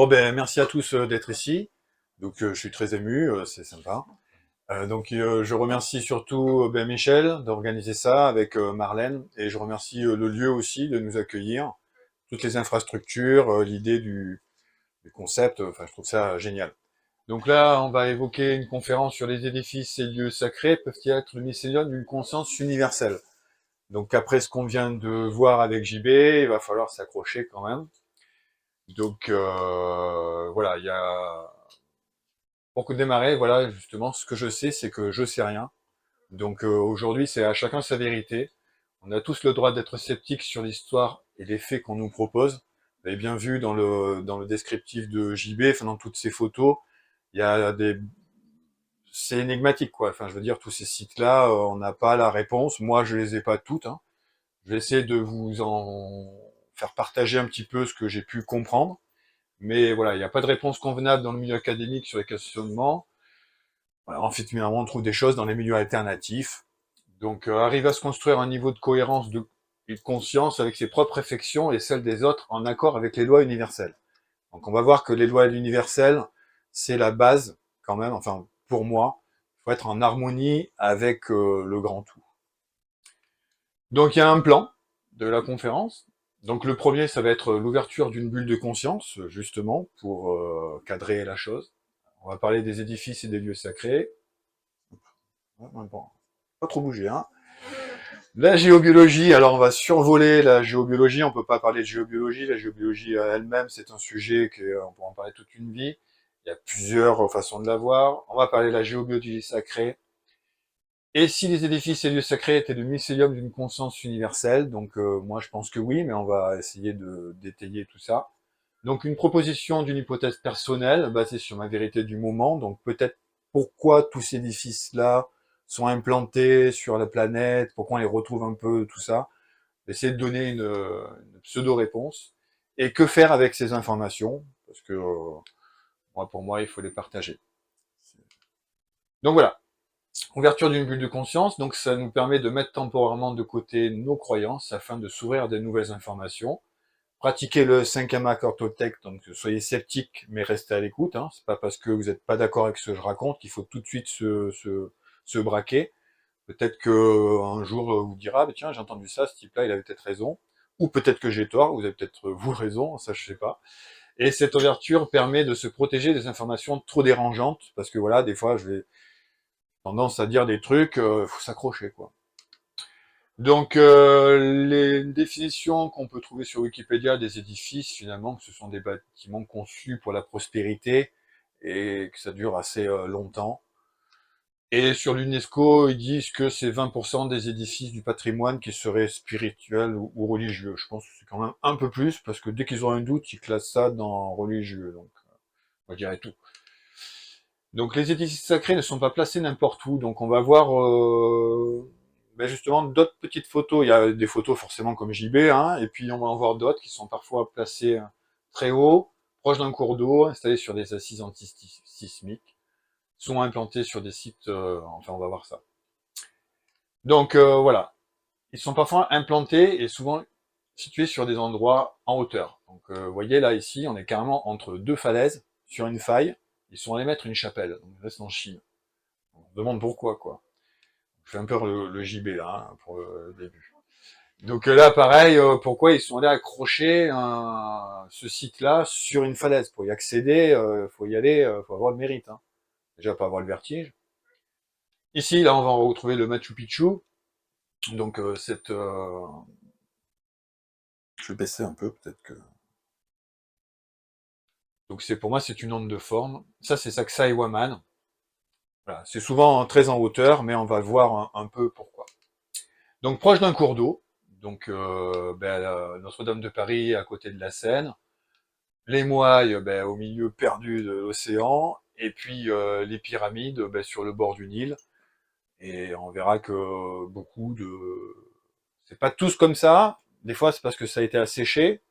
Bon ben merci à tous d'être ici. Donc je suis très ému, c'est sympa. Je remercie surtout ben, Michel d'organiser ça avec Marlène et je remercie le lieu aussi de nous accueillir, toutes les infrastructures, l'idée du concept, enfin je trouve ça génial. Donc là, on va évoquer une conférence sur les édifices et lieux sacrés peuvent-ils être le mycélium d'une conscience universelle. Donc après ce qu'on vient de voir avec JB, il va falloir s'accrocher quand même. Voilà, il y a pour démarrer, voilà, justement, ce que je sais, c'est que je sais rien. Aujourd'hui, c'est à chacun sa vérité. On a tous le droit d'être sceptiques sur l'histoire et les faits qu'on nous propose. Vous avez bien vu dans le descriptif de JB, enfin dans toutes ces photos, il y a des c'est énigmatique quoi. Enfin, je veux dire, tous ces sites-là, on n'a pas la réponse. Moi, je les ai pas toutes, hein. Je vais essayer de vous en faire partager un petit peu ce que j'ai pu comprendre. Mais voilà, il n'y a pas de réponse convenable dans le milieu académique sur les questionnements. Voilà, en fait, on trouve des choses dans les milieux alternatifs. Arrive à se construire un niveau de cohérence et de conscience avec ses propres réflexions et celles des autres en accord avec les lois universelles. Donc, on va voir que les lois universelles, c'est la base, quand même, enfin, pour moi. Il faut être en harmonie avec le grand tout. Donc, il y a un plan de la conférence. Donc, le premier, ça va être l'ouverture d'une bulle de conscience, justement, pour cadrer la chose. On va parler des édifices et des lieux sacrés. Bon, pas trop bouger, hein. La géobiologie, alors on va survoler la géobiologie, on peut pas parler de géobiologie, la géobiologie elle-même c'est un sujet qu'on pourra en parler toute une vie, il y a plusieurs façons de la voir, on va parler de la géobiologie sacrée, et si les édifices et lieux sacrés étaient le mycélium d'une conscience universelle, moi je pense que oui, mais on va essayer de détailler tout ça. Donc une proposition d'une hypothèse personnelle basée sur ma vérité du moment, donc peut-être pourquoi tous ces édifices-là sont implantés sur la planète, pourquoi on les retrouve un peu, tout ça. Essayer de donner une pseudo-réponse. Et que faire avec ces informations, parce que pour moi, il faut les partager. Donc voilà, ouverture d'une bulle de conscience, donc ça nous permet de mettre temporairement de côté nos croyances afin de s'ouvrir à des nouvelles informations. Pratiquez le 5e accord Toltec, donc soyez sceptiques, mais restez à l'écoute. Hein. C'est pas parce que vous n'êtes pas d'accord avec ce que je raconte qu'il faut tout de suite se braquer. Peut-être que un jour vous dira, ah, tiens, j'ai entendu ça, ce type-là, il avait peut-être raison. Ou peut-être que j'ai tort, vous avez peut-être vous raison, ça je sais pas. Et cette ouverture permet de se protéger des informations trop dérangeantes, parce que voilà, des fois, je vais tendance à dire des trucs, faut s'accrocher, quoi. Les définitions qu'on peut trouver sur Wikipédia des édifices, finalement, que ce sont des bâtiments conçus pour la prospérité et que ça dure assez longtemps. Et sur l'UNESCO, ils disent que c'est 20% des édifices du patrimoine qui seraient spirituels ou religieux. Je pense que c'est quand même un peu plus, parce que dès qu'ils ont un doute, ils classent ça dans religieux. Donc, on dirait tout. Donc les édifices sacrés ne sont pas placés n'importe où. Donc on va voir justement d'autres petites photos. Il y a des photos forcément comme JB, hein, et puis on va en voir d'autres qui sont parfois placés très haut, proche d'un cours d'eau, installés sur des assises antisismiques, sont implantés sur des sites, enfin on va voir ça. Voilà, ils sont parfois implantés et souvent situés sur des endroits en hauteur. Vous voyez là ici, on est carrément entre deux falaises, sur une faille, ils sont allés mettre une chapelle, donc reste en Chine. On se demande pourquoi, quoi. Je fais un peu le JB là, hein, pour le début. Là, pareil, pourquoi ils sont allés accrocher ce site-là sur une falaise. Pour y accéder, faut y aller, faut avoir le mérite. Hein. Déjà, pas avoir le vertige. Ici, là, on va retrouver le Machu Picchu. Donc, je vais baisser un peu, peut-être que... Donc, pour moi, c'est une onde de forme. Ça, c'est Sacsayhuaman. Voilà. C'est souvent très en hauteur, mais on va voir un peu pourquoi. Donc, proche d'un cours d'eau. Notre-Dame de Paris, à côté de la Seine. Les Moailles au milieu perdu de l'océan, et puis les pyramides sur le bord du Nil. Et on verra que beaucoup de... C'est pas tous comme ça, des fois c'est parce que ça a été asséché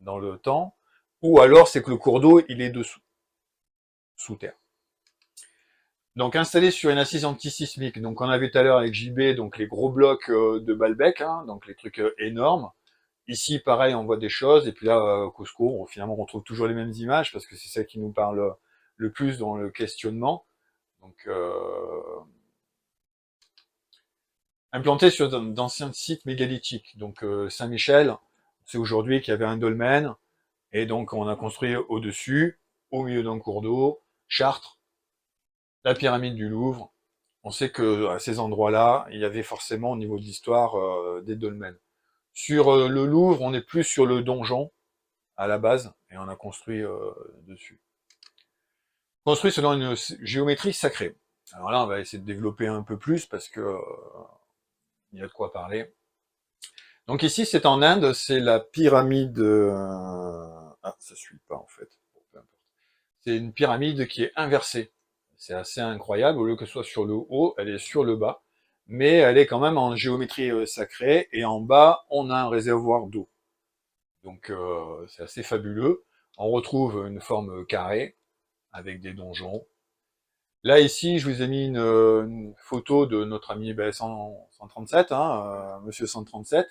dans le temps, ou alors c'est que le cours d'eau il est dessous, sous terre. Donc installé sur une assise antisismique, donc on a vu tout à l'heure avec JB, donc les gros blocs de Baalbek, hein, donc les trucs énormes, Ici, pareil, on voit des choses, et puis là, Cusco, finalement, on retrouve toujours les mêmes images, parce que c'est celle qui nous parle le plus dans le questionnement. Donc, implanté sur d'anciens sites mégalithiques. Donc, Saint-Michel, c'est aujourd'hui qu'il y avait un dolmen, et donc on a construit au-dessus, au milieu d'un cours d'eau, Chartres, la pyramide du Louvre. On sait que à ces endroits-là, il y avait forcément au niveau de l'histoire des dolmens. Sur le Louvre, on est plus sur le donjon à la base, et on a construit dessus. Construit selon une géométrie sacrée. Alors là, on va essayer de développer un peu plus parce que il y a de quoi parler. Donc ici, c'est en Inde, c'est la pyramide. Ah, ça suit pas en fait. Bon, peu importe. C'est une pyramide qui est inversée. C'est assez incroyable. Au lieu que ce soit sur le haut, elle est sur le bas, mais elle est quand même en géométrie sacrée. Et en bas, on a un réservoir d'eau. Donc c'est assez fabuleux. On retrouve une forme carrée avec des donjons. Là, ici, je vous ai mis une photo de notre ami 137, Monsieur 137.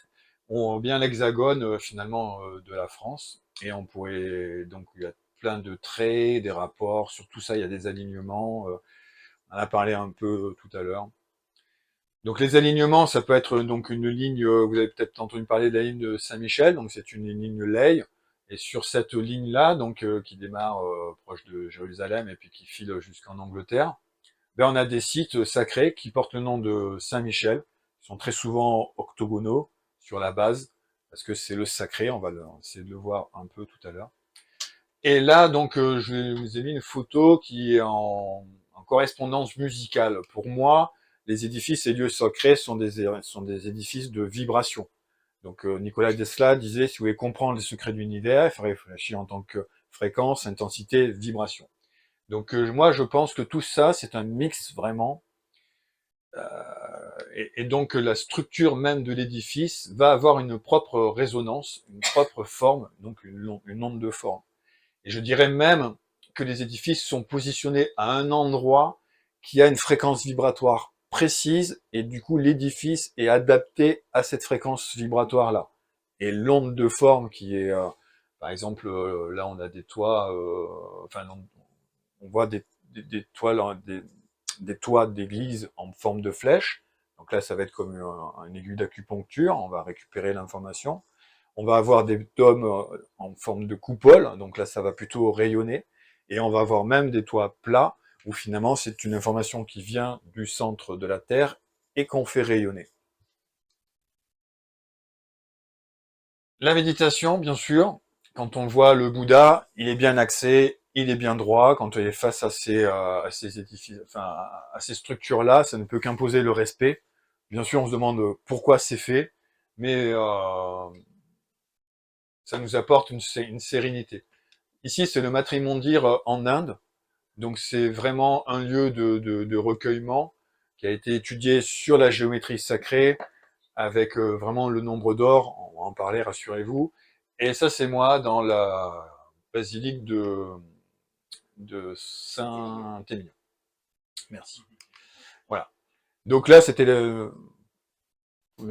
On voit bien l'hexagone, finalement, de la France. Et on pourrait... Donc, il y a plein de traits, des rapports. Sur tout ça, il y a des alignements. On en a parlé un peu tout à l'heure. Donc, les alignements, ça peut être donc une ligne... vous avez peut-être entendu parler de la ligne de Saint-Michel. Donc, c'est une ligne lay. Et sur cette ligne-là, donc qui démarre proche de Jérusalem et puis qui file jusqu'en Angleterre, ben, on a des sites sacrés qui portent le nom de Saint-Michel, qui sont très souvent octogonaux sur la base, parce que c'est le sacré, on va essayer de le voir un peu tout à l'heure. Et là, donc, je vous ai mis une photo qui est en correspondance musicale. Pour moi, les édifices et lieux sacrés sont des édifices de vibration. Donc, Nicolas Tesla disait, si vous voulez comprendre les secrets de l'univers, il faudrait réfléchir en tant que fréquence, intensité, vibration. Donc moi, je pense que tout ça, c'est un mix vraiment, et donc la structure même de l'édifice va avoir une propre résonance, une propre forme, donc une onde de forme. Et je dirais même que les édifices sont positionnés à un endroit qui a une fréquence vibratoire précise, et du coup l'édifice est adapté à cette fréquence vibratoire-là. Et l'onde de forme qui est, par exemple, là on a des toits, enfin on voit des toits, des toits d'église en forme de flèche. Donc là, ça va être comme une aiguille d'acupuncture. On va récupérer l'information. On va avoir des dômes en forme de coupole. Donc là, ça va plutôt rayonner. Et on va avoir même des toits plats où finalement, c'est une information qui vient du centre de la Terre et qu'on fait rayonner. La méditation, bien sûr, quand on voit le Bouddha, il est bien axé, il est bien droit. Quand il est face à ces édifices, enfin, à ces structures-là, ça ne peut qu'imposer le respect. Bien sûr, on se demande pourquoi c'est fait, mais ça nous apporte une sérénité. Ici, c'est le Matrimondir en Inde, donc c'est vraiment un lieu de recueillement qui a été étudié sur la géométrie sacrée, avec vraiment le nombre d'or, on va en parler, rassurez-vous. Et ça, c'est moi dans la basilique de Saint-Émilion. Merci. Voilà. Donc là, c'était la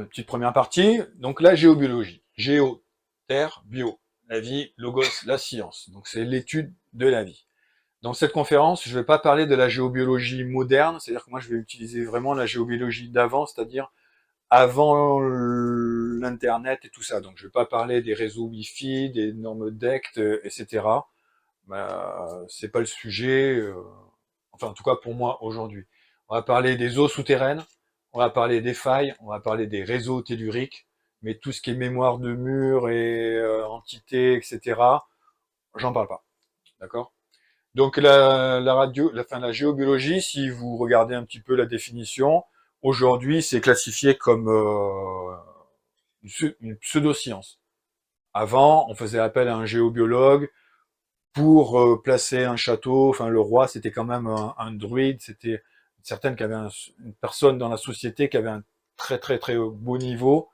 petite première partie. Donc la géobiologie. Géo, terre, bio. La vie, logos, la science. Donc c'est l'étude de la vie. Dans cette conférence, je ne vais pas parler de la géobiologie moderne, c'est-à-dire que moi, je vais utiliser vraiment la géobiologie d'avant, c'est-à-dire avant l'internet et tout ça. Donc je vais pas parler des réseaux Wi-Fi, des normes DECT, etc. C'est pas le sujet, enfin en tout cas pour moi aujourd'hui. On va parler des eaux souterraines, on va parler des failles, on va parler des réseaux telluriques, mais tout ce qui est mémoire de mur et entités, etc. J'en parle pas, d'accord. Donc la géobiologie, si vous regardez un petit peu la définition, aujourd'hui c'est classifié comme une pseudo-science. Avant, on faisait appel à un géobiologue pour placer un château. Enfin, le roi, c'était quand même un druide. C'était certaines qui avaient une personne dans la société qui avait un très très très beau niveau.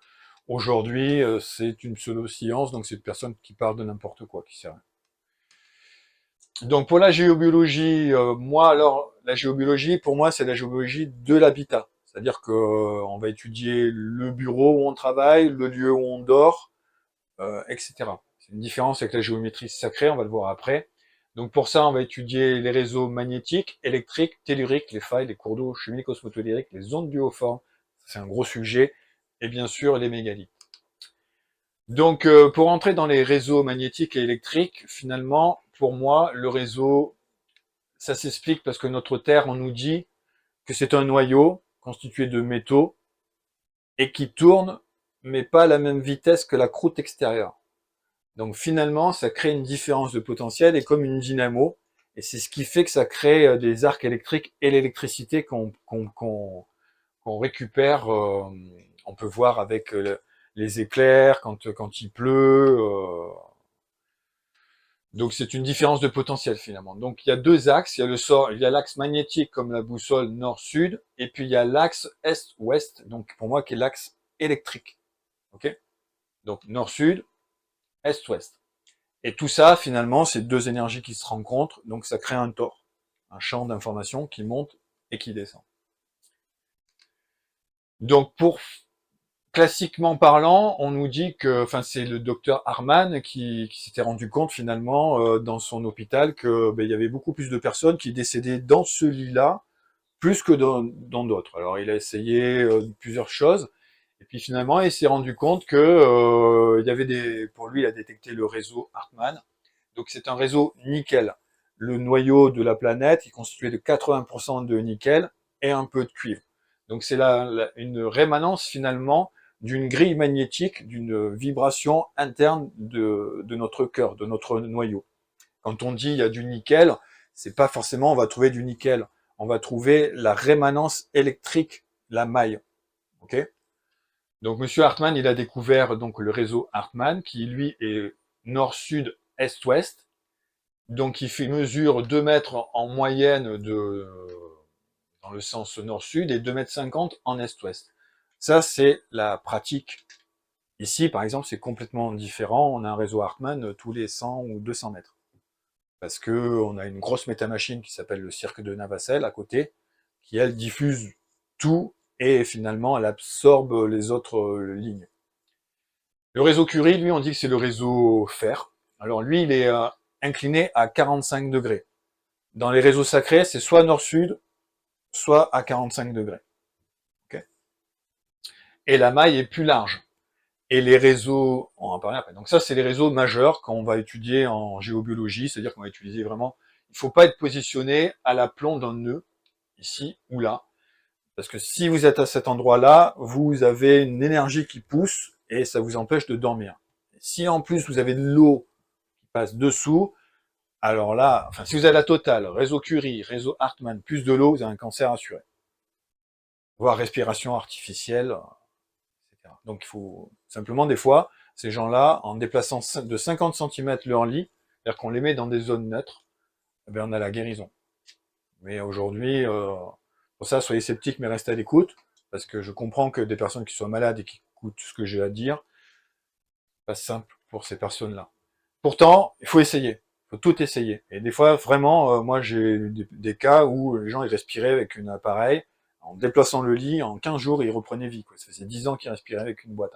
Aujourd'hui, c'est une pseudo-science, donc c'est une personne qui parle de n'importe quoi, qui sert à rien. Donc pour la géobiologie, moi alors la géobiologie pour moi c'est la géobiologie de l'habitat, c'est-à-dire que on va étudier le bureau où on travaille, le lieu où on dort, etc. C'est une différence avec la géométrie sacrée, on va le voir après. Donc pour ça, on va étudier les réseaux magnétiques, électriques, telluriques, les failles, les cours d'eau chimiques, osmotelluriques, les ondes duoformes, c'est un gros sujet, et bien sûr les mégalithes. Donc pour entrer dans les réseaux magnétiques et électriques, finalement, pour moi, le réseau, ça s'explique parce que notre Terre, on nous dit que c'est un noyau constitué de métaux et qui tourne, mais pas à la même vitesse que la croûte extérieure. Donc finalement, ça crée une différence de potentiel et comme une dynamo, et c'est ce qui fait que ça crée des arcs électriques et l'électricité qu'on récupère. On peut voir avec les éclairs quand il pleut. Donc c'est une différence de potentiel finalement. Donc il y a deux axes, il y a l'axe magnétique comme la boussole nord-sud, et puis il y a l'axe est-ouest, donc pour moi qui est l'axe électrique. Ok. Donc nord-sud, est-ouest. Et tout ça, finalement, c'est deux énergies qui se rencontrent, donc ça crée un tore, un champ d'information qui monte et qui descend. Donc pour classiquement parlant, on nous dit que, enfin c'est le docteur Harman qui s'était rendu compte finalement dans son hôpital que il y avait beaucoup plus de personnes qui décédaient dans ce lit-là plus que dans d'autres. Alors il a essayé plusieurs choses et puis finalement il s'est rendu compte que il y avait pour lui il a détecté le réseau Hartmann. Donc c'est un réseau nickel. Le noyau de la planète est constitué de 80% de nickel et un peu de cuivre. Donc c'est une rémanence finalement d'une grille magnétique, d'une vibration interne de notre cœur, de notre noyau. Quand on dit il y a du nickel, c'est pas forcément on va trouver du nickel. On va trouver la rémanence électrique, la maille. Ok. Donc Monsieur Hartmann, il a découvert donc le réseau Hartmann qui lui est nord-sud, est-ouest. Donc il fait mesure 2 mètres en moyenne dans le sens nord-sud et 2,50 m en est-ouest. Ça, c'est la pratique. Ici, par exemple, c'est complètement différent. On a un réseau Hartmann tous les 100 ou 200 mètres. Parce que on a une grosse métamachine qui s'appelle le cirque de Navacelle à côté, qui elle diffuse tout et finalement elle absorbe les autres lignes. Le réseau Curie, lui, on dit que c'est le réseau fer. Alors lui, il est incliné à 45 degrés. Dans les réseaux sacrés, c'est soit nord-sud, soit à 45 degrés. Okay. Et la maille est plus large. Et les réseaux, on va en parler après. Donc ça, c'est les réseaux majeurs qu'on va étudier en géobiologie, c'est-à-dire qu'on va utiliser vraiment. Il ne faut pas être positionné à l'aplomb d'un nœud, ici ou là, parce que si vous êtes à cet endroit-là, vous avez une énergie qui pousse et ça vous empêche de dormir. Si en plus vous avez de l'eau qui passe dessous, alors là, enfin si vous avez la totale, réseau Curie, réseau Hartmann, plus de l'eau, vous avez un cancer assuré. Voire respiration artificielle, etc. Donc il faut simplement des fois, ces gens-là, en déplaçant de 50 cm leur lit, c'est-à-dire qu'on les met dans des zones neutres, eh bien, on a la guérison. Mais aujourd'hui, pour ça, soyez sceptiques, mais restez à l'écoute, parce que je comprends que des personnes qui soient malades et qui écoutent ce que j'ai à dire, pas simple pour ces personnes-là. Pourtant, il faut essayer, il faut tout essayer. Et des fois, vraiment, moi j'ai eu des cas où les gens ils respiraient avec un appareil, en déplaçant le lit, en 15 jours, ils reprenaient vie. Quoi. Ça faisait 10 ans qu'ils respiraient avec une boîte.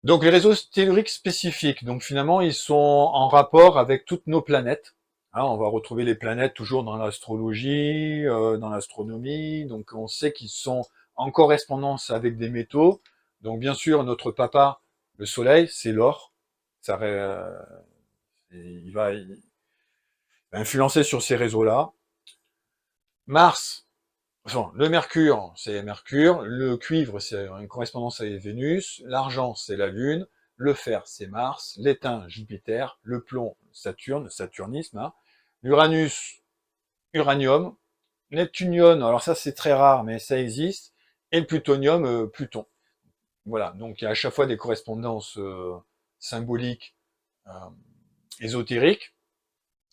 Donc les réseaux telluriques spécifiques, donc finalement ils sont en rapport avec toutes nos planètes. Hein, on va retrouver les planètes toujours dans l'astrologie, dans l'astronomie, donc on sait qu'ils sont en correspondance avec des métaux. Donc bien sûr notre papa, le Soleil, c'est l'or. Ça, il va influencer sur ces réseaux-là. Mars, enfin, le mercure, c'est Mercure, le cuivre, c'est une correspondance avec Vénus, l'argent, c'est la Lune, le fer, c'est Mars, l'étain, Jupiter, le plomb, Saturne, Saturnisme, hein, l'Uranus, Uranium, Neptunium, alors ça c'est très rare, mais ça existe, et le plutonium, Pluton. Voilà, donc il y a à chaque fois des correspondances symboliques, euh, ésotériques,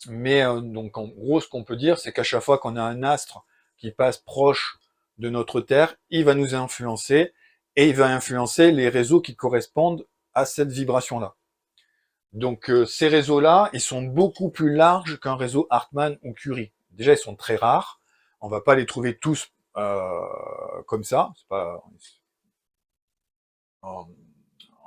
mais donc en gros, ce qu'on peut dire, c'est qu'à chaque fois qu'on a un astre qui passe proche de notre Terre, il va nous influencer et il va influencer les réseaux qui correspondent à cette vibration-là. Donc ces réseaux-là, ils sont beaucoup plus larges qu'un réseau Hartmann ou Curie. Déjà, ils sont très rares. On va pas les trouver tous comme ça. C'est pas en,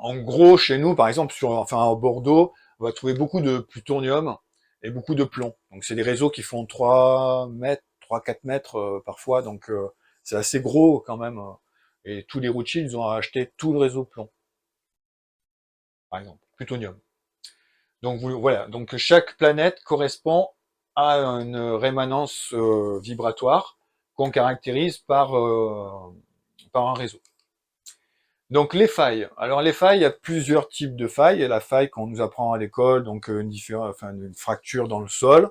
en gros, chez nous, par exemple, à Bordeaux, on va trouver beaucoup de plutonium et beaucoup de plomb. Donc c'est des réseaux qui font 3 mètres, 3-4 mètres parfois, donc c'est assez gros quand même. Et tous les routiers, ils ont acheté tout le réseau plomb, par exemple, plutonium. Donc voilà, donc chaque planète correspond à une rémanence vibratoire qu'on caractérise par un réseau. Donc les failles. Alors les failles, il y a plusieurs types de failles. Il y a la faille qu'on nous apprend à l'école, donc une fracture dans le sol.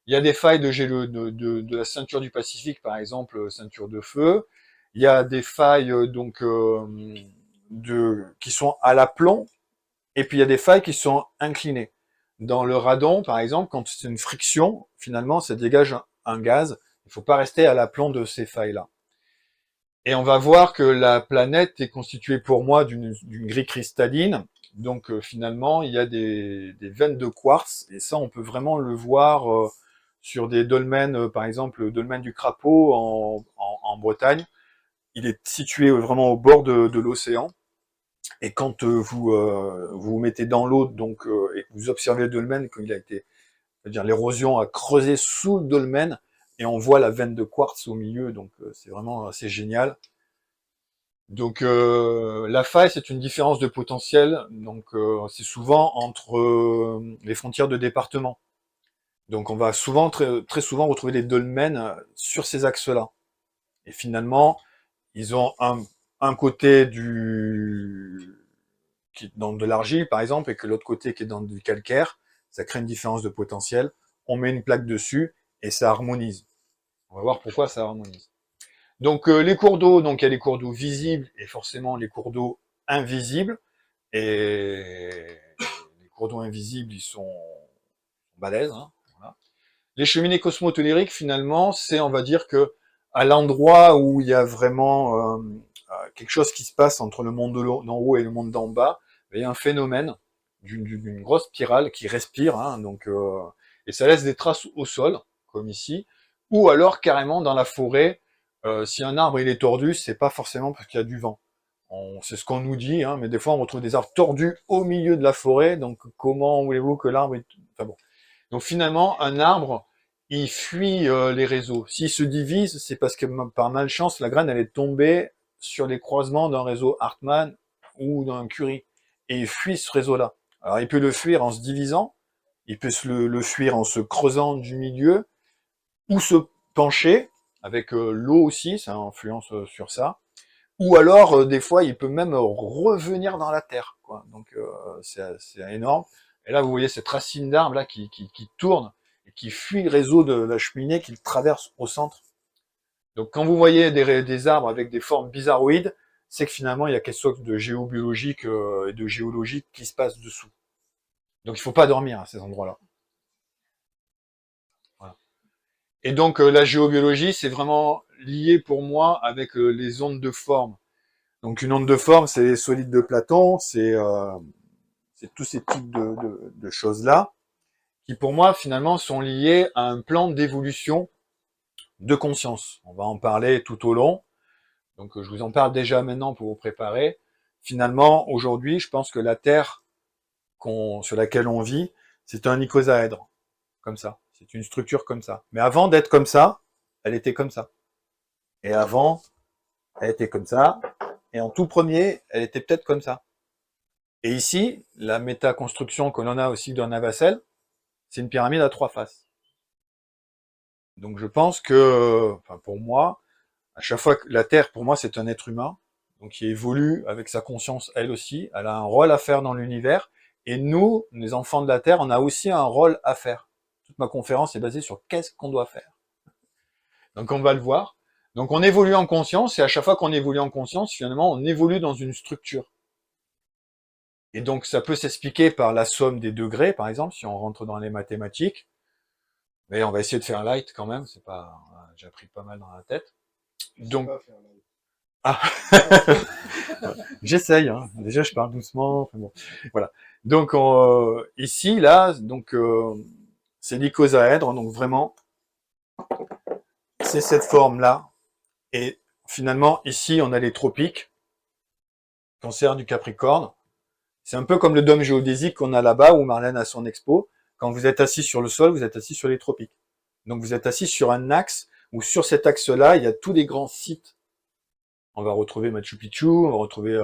Il y a des failles de la ceinture du Pacifique, par exemple, ceinture de feu. Il y a des failles qui sont à l'aplomb, et puis il y a des failles qui sont inclinées. Dans le radon, par exemple, quand c'est une friction, finalement, ça dégage un gaz. Il ne faut pas rester à l'aplomb de ces failles-là. Et on va voir que la planète est constituée pour moi d'une grille cristalline. Donc finalement, il y a des veines de quartz, et ça, on peut vraiment le voir sur des dolmens, par exemple, le dolmen du Crapaud en Bretagne. Il est situé vraiment au bord de l'océan. Et quand vous mettez dans l'eau, donc et que vous observez le dolmen, quand il a été, c'est-à-dire l'érosion a creusé sous le dolmen, et on voit la veine de quartz au milieu, donc c'est vraiment assez génial. Donc la faille, c'est une différence de potentiel, donc c'est souvent entre les frontières de département. Donc on va souvent, très souvent retrouver des dolmens sur ces axes-là. Et finalement, ils ont un côté qui est dans de l'argile, par exemple, et que l'autre côté qui est dans du calcaire. Ça crée une différence de potentiel. On met une plaque dessus et ça harmonise. On va voir pourquoi ça harmonise. Donc les cours d'eau, donc il y a les cours d'eau visibles et forcément les cours d'eau invisibles. Et les cours d'eau invisibles, ils sont balèzes. Hein, voilà. Les cheminées cosmotelluriques, finalement, c'est, on va dire que à l'endroit où il y a vraiment quelque chose qui se passe entre le monde d'en haut et le monde d'en bas, il y a un phénomène d'une grosse spirale qui respire, hein, donc et ça laisse des traces au sol, comme ici, ou alors carrément dans la forêt. Si un arbre il est tordu, c'est pas forcément parce qu'il y a du vent. C'est ce qu'on nous dit, hein, mais des fois on retrouve des arbres tordus au milieu de la forêt, donc comment voulez-vous que l'arbre est... Enfin bon. Donc finalement, un arbre, il fuit les réseaux. S'il se divise, c'est parce que par malchance, la graine elle est tombée sur les croisements d'un réseau Hartmann ou d'un Curie. Et il fuit ce réseau-là. Alors il peut le fuir en se divisant, il peut le fuir en se creusant du milieu, ou se pencher, avec l'eau aussi, ça influence sur ça. Ou alors, des fois, il peut même revenir dans la terre, quoi. Donc, c'est énorme. Et là, vous voyez cette racine d'arbre là qui tourne et qui fuit le réseau de la cheminée qu'il traverse au centre. Donc, quand vous voyez des arbres avec des formes bizarroïdes, c'est que finalement, il y a quelque chose de géobiologique et de géologique qui se passe dessous. Donc, il faut pas dormir à ces endroits-là. Voilà. Et donc, la géobiologie, c'est vraiment lié pour moi avec les ondes de forme. Donc, une onde de forme, c'est les solides de Platon, c'est tous ces types de choses-là, qui pour moi finalement sont liés à un plan d'évolution de conscience. On va en parler tout au long, donc je vous en parle déjà maintenant pour vous préparer. Finalement, aujourd'hui, je pense que la Terre sur laquelle on vit, c'est un icosaèdre, comme ça. C'est une structure comme ça. Mais avant d'être comme ça, elle était comme ça. Et avant, elle était comme ça. Et en tout premier, elle était peut-être comme ça. Et ici, la métaconstruction que l'on a aussi dans Navacelle, c'est une pyramide à 3 faces. Donc je pense que, enfin pour moi, à chaque fois que la Terre, pour moi, c'est un être humain, donc qui évolue avec sa conscience elle aussi, elle a un rôle à faire dans l'univers, et nous, les enfants de la Terre, on a aussi un rôle à faire. Toute ma conférence est basée sur qu'est-ce qu'on doit faire. Donc on va le voir. Donc on évolue en conscience, et à chaque fois qu'on évolue en conscience, finalement, on évolue dans une structure. Et donc ça peut s'expliquer par la somme des degrés, par exemple, si on rentre dans les mathématiques. Mais on va essayer de faire light quand même, c'est pas, j'ai appris pas mal dans la tête. Donc, ah, j'essaye, hein. Déjà je parle doucement, enfin bon, voilà. Donc ici, là, donc c'est l'icosaèdre, donc vraiment, c'est cette forme-là. Et finalement, ici, on a les tropiques, cancer du Capricorne. C'est un peu comme le dôme géodésique qu'on a là-bas, où Marlène a son expo. Quand vous êtes assis sur le sol, vous êtes assis sur les tropiques. Donc vous êtes assis sur un axe, où sur cet axe-là, il y a tous les grands sites. On va retrouver Machu Picchu, on va retrouver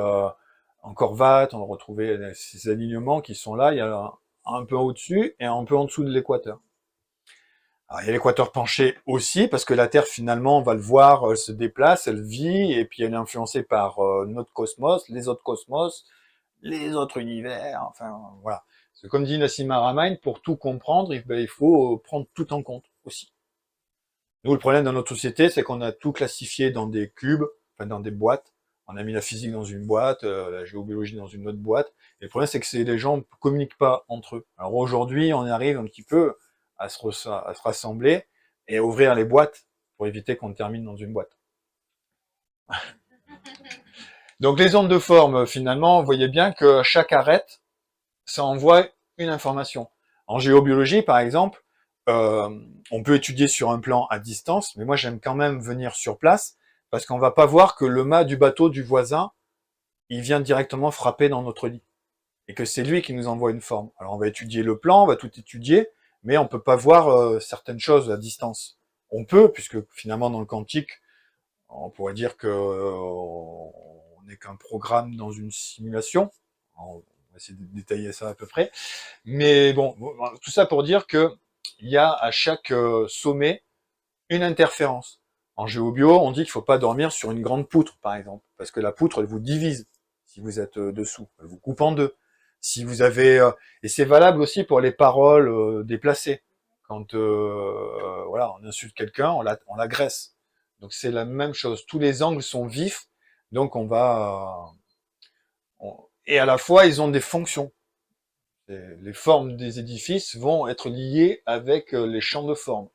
Angkor Wat, on va retrouver ces alignements qui sont là. Il y a un peu au-dessus et un peu en dessous de l'équateur. Alors, il y a l'équateur penché aussi, parce que la Terre, finalement, on va le voir, elle se déplace, elle vit, et puis elle est influencée par notre cosmos, les autres univers, enfin, voilà. C'est comme dit Nassim Haramein, pour tout comprendre, il faut prendre tout en compte aussi. Nous, le problème dans notre société, c'est qu'on a tout classifié dans des cubes, enfin dans des boîtes. On a mis la physique dans une boîte, la géobiologie dans une autre boîte. Et le problème, c'est que les gens ne communiquent pas entre eux. Alors aujourd'hui, on arrive un petit peu à se rassembler et à ouvrir les boîtes pour éviter qu'on termine dans une boîte. Donc les ondes de forme, finalement, vous voyez bien que chaque arête, ça envoie une information. En géobiologie, par exemple, euh, on peut étudier sur un plan à distance, mais moi j'aime quand même venir sur place, parce qu'on va pas voir que le mât du bateau du voisin, il vient directement frapper dans notre lit, et que c'est lui qui nous envoie une forme. Alors on va étudier le plan, on va tout étudier, mais on peut pas voir certaines choses à distance. On peut, puisque finalement dans le quantique, on pourrait dire que on n'est qu'un programme dans une simulation. On va essayer de détailler ça à peu près. Mais bon, tout ça pour dire que il y a à chaque sommet une interférence. En géobio, on dit qu'il ne faut pas dormir sur une grande poutre, par exemple, parce que la poutre, elle vous divise si vous êtes dessous, elle vous coupe en deux. Si vous avez et c'est valable aussi pour les paroles déplacées. Quand voilà, on insulte quelqu'un, on l'agresse. Donc c'est la même chose. Tous les angles sont vifs, donc on va et à la fois ils ont des fonctions. Les formes des édifices vont être liées avec les champs de forme.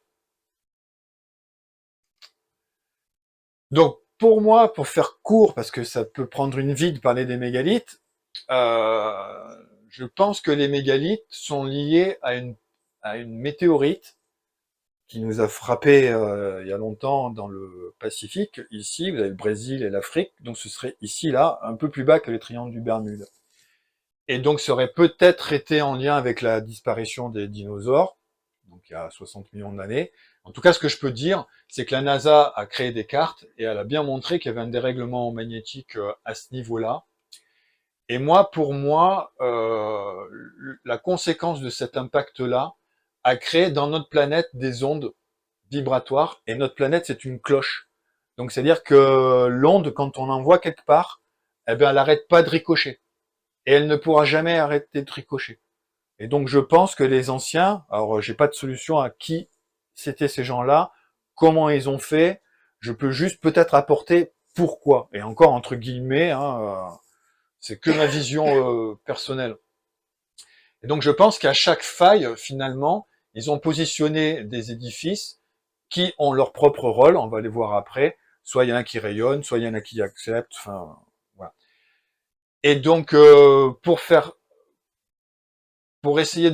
Donc, pour moi, pour faire court, parce que ça peut prendre une vie de parler des mégalithes, je pense que les mégalithes sont liés à une météorite qui nous a frappé il y a longtemps dans le Pacifique. Ici, vous avez le Brésil et l'Afrique, donc ce serait ici, là, un peu plus bas que les triangles du Bermude. Et donc, ça aurait peut-être été en lien avec la disparition des dinosaures, donc il y a 60 millions d'années. En tout cas, ce que je peux dire, c'est que la NASA a créé des cartes et elle a bien montré qu'il y avait un dérèglement magnétique à ce niveau-là. Et moi, pour moi, la conséquence de cet impact-là a créé dans notre planète des ondes vibratoires. Et notre planète, c'est une cloche. Donc, c'est-à-dire que l'onde, quand on l'envoie quelque part, eh bien, elle n'arrête pas de ricocher. Et elle ne pourra jamais arrêter de ricocher. Et donc je pense que les anciens, alors j'ai pas de solution à qui c'était ces gens-là, comment ils ont fait, je peux juste peut-être apporter pourquoi. Et encore entre guillemets, hein, c'est que ma vision personnelle. Et donc je pense qu'à chaque faille, finalement, ils ont positionné des édifices qui ont leur propre rôle, on va les voir après, soit il y en a qui rayonnent, soit il y en a qui acceptent, enfin voilà. Et donc pour essayer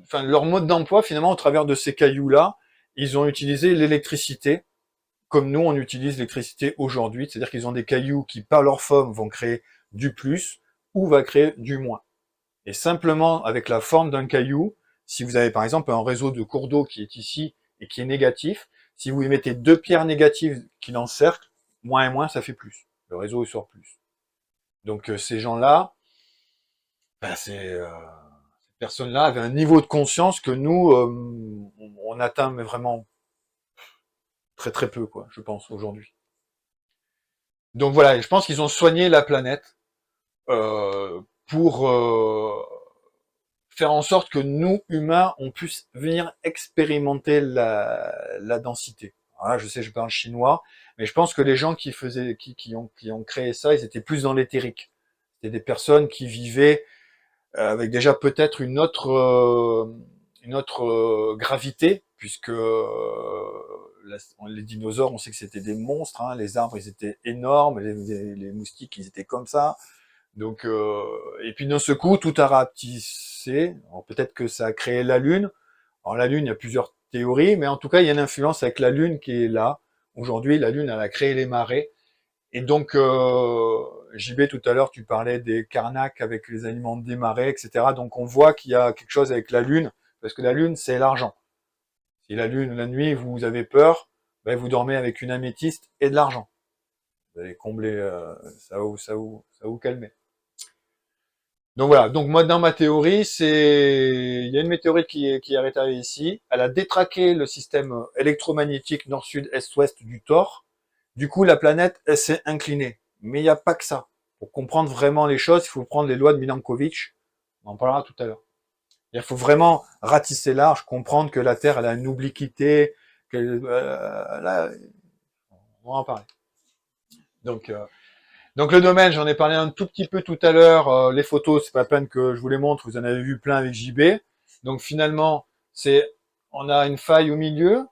enfin, leur mode d'emploi, finalement, au travers de ces cailloux-là, ils ont utilisé l'électricité, comme nous, on utilise l'électricité aujourd'hui, c'est-à-dire qu'ils ont des cailloux qui, par leur forme, vont créer du plus ou va créer du moins. Et simplement, avec la forme d'un caillou, si vous avez par exemple un réseau de cours d'eau qui est ici et qui est négatif, si vous y mettez deux pierres négatives qui l'encerclent, moins et moins, ça fait plus. Le réseau, il sort plus. Donc ces gens-là, ben, ces personnes-là avaient un niveau de conscience que nous, on atteint mais vraiment très très peu, quoi, je pense, aujourd'hui. Donc voilà, et je pense qu'ils ont soigné la planète pour faire en sorte que nous, humains, on puisse venir expérimenter la densité. Voilà, je sais, je parle chinois, mais je pense que les gens qui ont créé ça, ils étaient plus dans l'éthérique. C'était des personnes qui vivaient avec déjà peut-être une autre gravité, puisque les dinosaures, on sait que c'était des monstres, hein, les arbres, ils étaient énormes, les moustiques, ils étaient comme ça. Donc, et puis d'un seul coup, tout a rapetissé. Alors peut-être que ça a créé la Lune. Alors la Lune, il y a plusieurs théories, mais en tout cas, il y a une influence avec la Lune qui est là. Aujourd'hui, la Lune, elle a créé les marées. Et donc, JB, tout à l'heure, tu parlais des Karnak avec les aliments démarrés, etc. Donc on voit qu'il y a quelque chose avec la Lune, parce que la Lune, c'est l'argent. Si la Lune, la nuit, vous avez peur, ben vous dormez avec une améthyste et de l'argent. Vous allez combler, ça vous calmer. Donc voilà, donc moi dans ma théorie, il y a une météorite qui est atterrie ici, elle a détraqué le système électromagnétique nord-sud, est-ouest du Thor. Du coup, la planète, elle s'est inclinée. Mais il n'y a pas que ça. Pour comprendre vraiment les choses, il faut prendre les lois de Milankovitch. On en parlera tout à l'heure. Il faut vraiment ratisser large, comprendre que la Terre, elle a une obliquité, là, on va en parler. Donc, donc le domaine, j'en ai parlé un tout petit peu tout à l'heure. Les photos, c'est pas la peine que je vous les montre. Vous en avez vu plein avec JB. Donc finalement, on a une faille au milieu.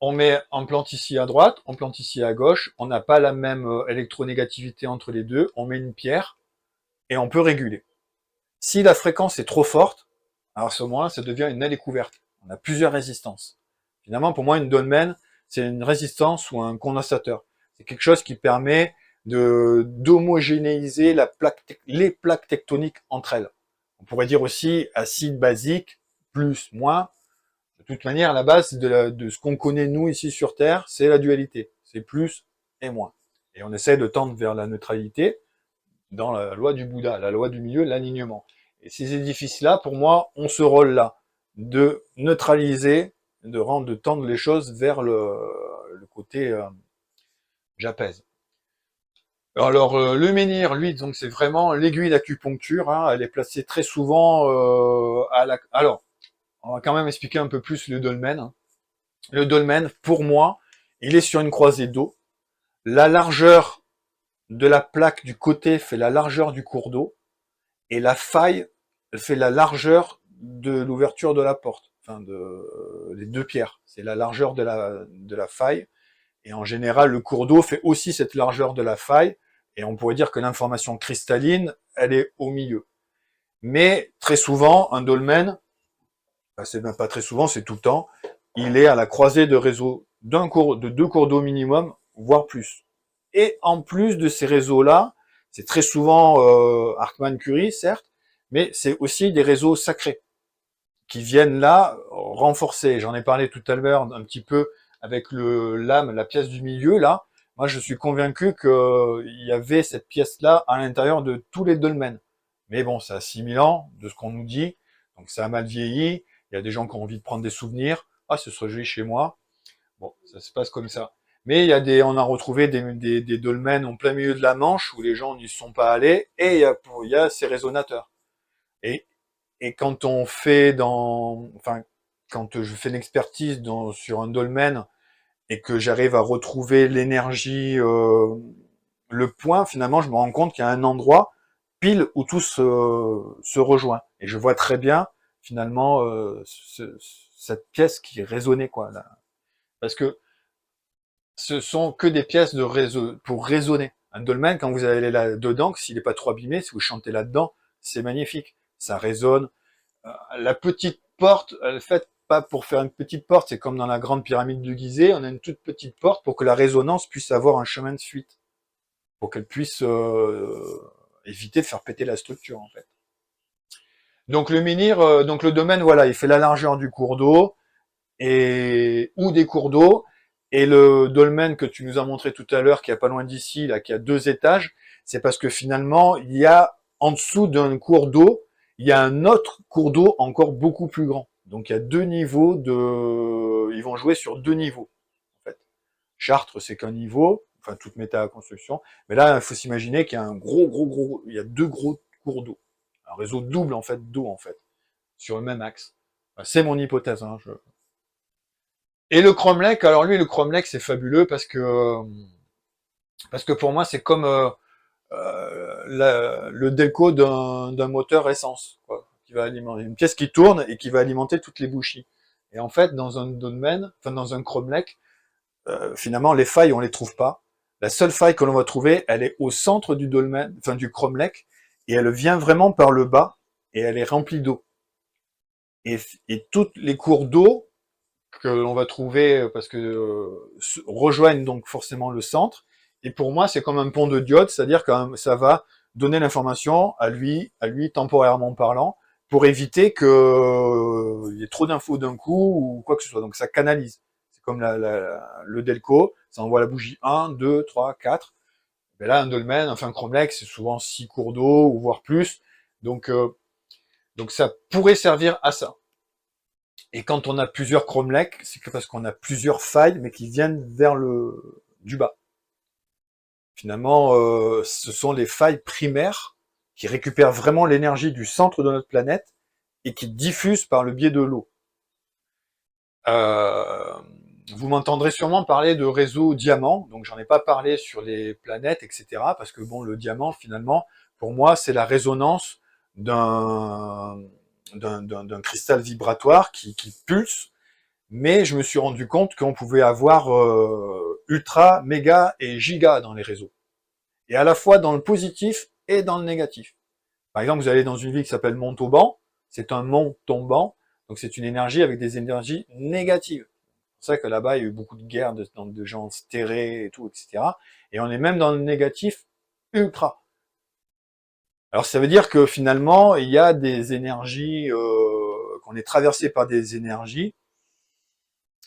On plante ici à droite, on plante ici à gauche. On n'a pas la même électronégativité entre les deux. On met une pierre et on peut réguler. Si la fréquence est trop forte, alors à ce moment-là, ça devient une allée couverte. On a plusieurs résistances. Finalement, pour moi, une dolmen, c'est une résistance ou un condensateur. C'est quelque chose qui permet d'homogénéiser les plaques tectoniques entre elles. On pourrait dire aussi acide, basique, plus, moins. De toute manière, la base de ce qu'on connaît nous ici sur Terre, c'est la dualité. C'est plus et moins. Et on essaie de tendre vers la neutralité dans la loi du Bouddha, la loi du milieu, l'alignement. Et ces édifices-là, pour moi, ont ce rôle-là de neutraliser, de tendre les choses vers le côté j'apaise. Alors le menhir, lui, donc c'est vraiment l'aiguille d'acupuncture. Hein, elle est placée très souvent Alors, on va quand même expliquer un peu plus le dolmen. Hein. Le dolmen, pour moi, il est sur une croisée d'eau. La largeur de la plaque du côté fait la largeur du cours d'eau. Et la faille fait la largeur de l'ouverture de la porte, enfin les deux pierres. C'est la largeur de la faille. Et en général, le cours d'eau fait aussi cette largeur de la faille. Et on pourrait dire que l'information cristalline, elle est au milieu. Mais très souvent, un dolmen, c'est même pas très souvent, c'est tout le temps, il est à la croisée de réseaux de deux cours d'eau minimum, voire plus. Et en plus de ces réseaux-là, c'est très souvent Hartmann-Curie, certes, mais c'est aussi des réseaux sacrés qui viennent là renforcer. J'en ai parlé tout à l'heure un petit peu avec l'âme, la pièce du milieu, là. Moi, je suis convaincu qu'il y avait cette pièce-là à l'intérieur de tous les dolmens. Mais bon, ça a 6000 ans, de ce qu'on nous dit, donc ça a mal vieilli. Il y a des gens qui ont envie de prendre des souvenirs. Ah, ce serait joli chez moi. Bon, ça se passe comme ça. Mais on a retrouvé des dolmens en plein milieu de la Manche où les gens n'y sont pas allés et il y a ces résonateurs. Et, et quand quand je fais une expertise sur un dolmen et que j'arrive à retrouver l'énergie, le point, finalement, je me rends compte qu'il y a un endroit pile où tout se rejoint. Et je vois très bien, finalement, cette pièce qui résonnait, quoi, là. Parce que ce sont que des pièces de réseau, pour résonner. Un dolmen, quand vous allez là-dedans, s'il n'est pas trop abîmé, si vous chantez là-dedans, c'est magnifique. Ça résonne. La petite porte, elle est faite pas pour faire une petite porte, c'est comme dans la grande pyramide de Gizeh, on a une toute petite porte pour que la résonance puisse avoir un chemin de fuite, pour qu'elle puisse éviter de faire péter la structure, en fait. Donc le menhir, donc le domaine, voilà, il fait la largeur du cours d'eau, ou des cours d'eau. Et le dolmen que tu nous as montré tout à l'heure, qui est pas loin d'ici, là, qui a 2 étages, c'est parce que finalement, il y a en dessous d'un cours d'eau, il y a un autre cours d'eau encore beaucoup plus grand. Donc il y a ils vont jouer sur 2 niveaux. En fait, Chartres, c'est qu'un niveau, enfin toute méta-construction. Mais là, il faut s'imaginer qu'il y a il y a 2 gros cours d'eau, un réseau double en fait d'eau en fait, sur le même axe. C'est mon hypothèse. Hein, Et le Cromlech, alors lui, le Cromlech, c'est fabuleux parce que pour moi, c'est comme le delco d'un moteur essence, quoi, qui va alimenter une pièce qui tourne et qui va alimenter toutes les bouchies. Et en fait, dans un domaine, enfin dans un Cromlech, finalement, les failles, on les trouve pas. La seule faille que l'on va trouver, elle est au centre du dolmen, enfin du Cromlech, et elle vient vraiment par le bas et elle est remplie d'eau. Et toutes les cours d'eau que l'on va trouver parce que rejoignent donc forcément le centre Et pour moi, c'est comme un pont de diode, c'est-à-dire que ça va donner l'information à lui temporairement parlant, pour éviter que il y ait trop d'infos d'un coup ou quoi que ce soit. Donc ça canalise. C'est comme le Delco, ça envoie la bougie 1, 2, 3, 4. Mais là, un dolmen, enfin un Chromelex, c'est souvent 6 cours d'eau, ou voire plus. Donc, donc ça pourrait servir à ça. Et quand on a plusieurs Chromelex, c'est que parce qu'on a plusieurs failles, mais qui viennent vers le du bas. Finalement, ce sont les failles primaires qui récupèrent vraiment l'énergie du centre de notre planète et qui diffusent par le biais de l'eau. Euh, vous m'entendrez sûrement parler de réseau diamant, donc j'en ai pas parlé sur les planètes, etc. Parce que bon, le diamant, finalement, pour moi, c'est la résonance d'un cristal vibratoire qui pulse, mais je me suis rendu compte qu'on pouvait avoir ultra, méga et giga dans les réseaux. Et à la fois dans le positif et dans le négatif. Par exemple, vous allez dans une ville qui s'appelle Montauban, c'est un mont tombant, donc c'est une énergie avec des énergies négatives. C'est pour ça que là-bas, il y a eu beaucoup de guerres, de gens terrés et tout, etc. Et on est même dans le négatif ultra. Alors ça veut dire que finalement, il y a des énergies, qu'on est traversé par des énergies,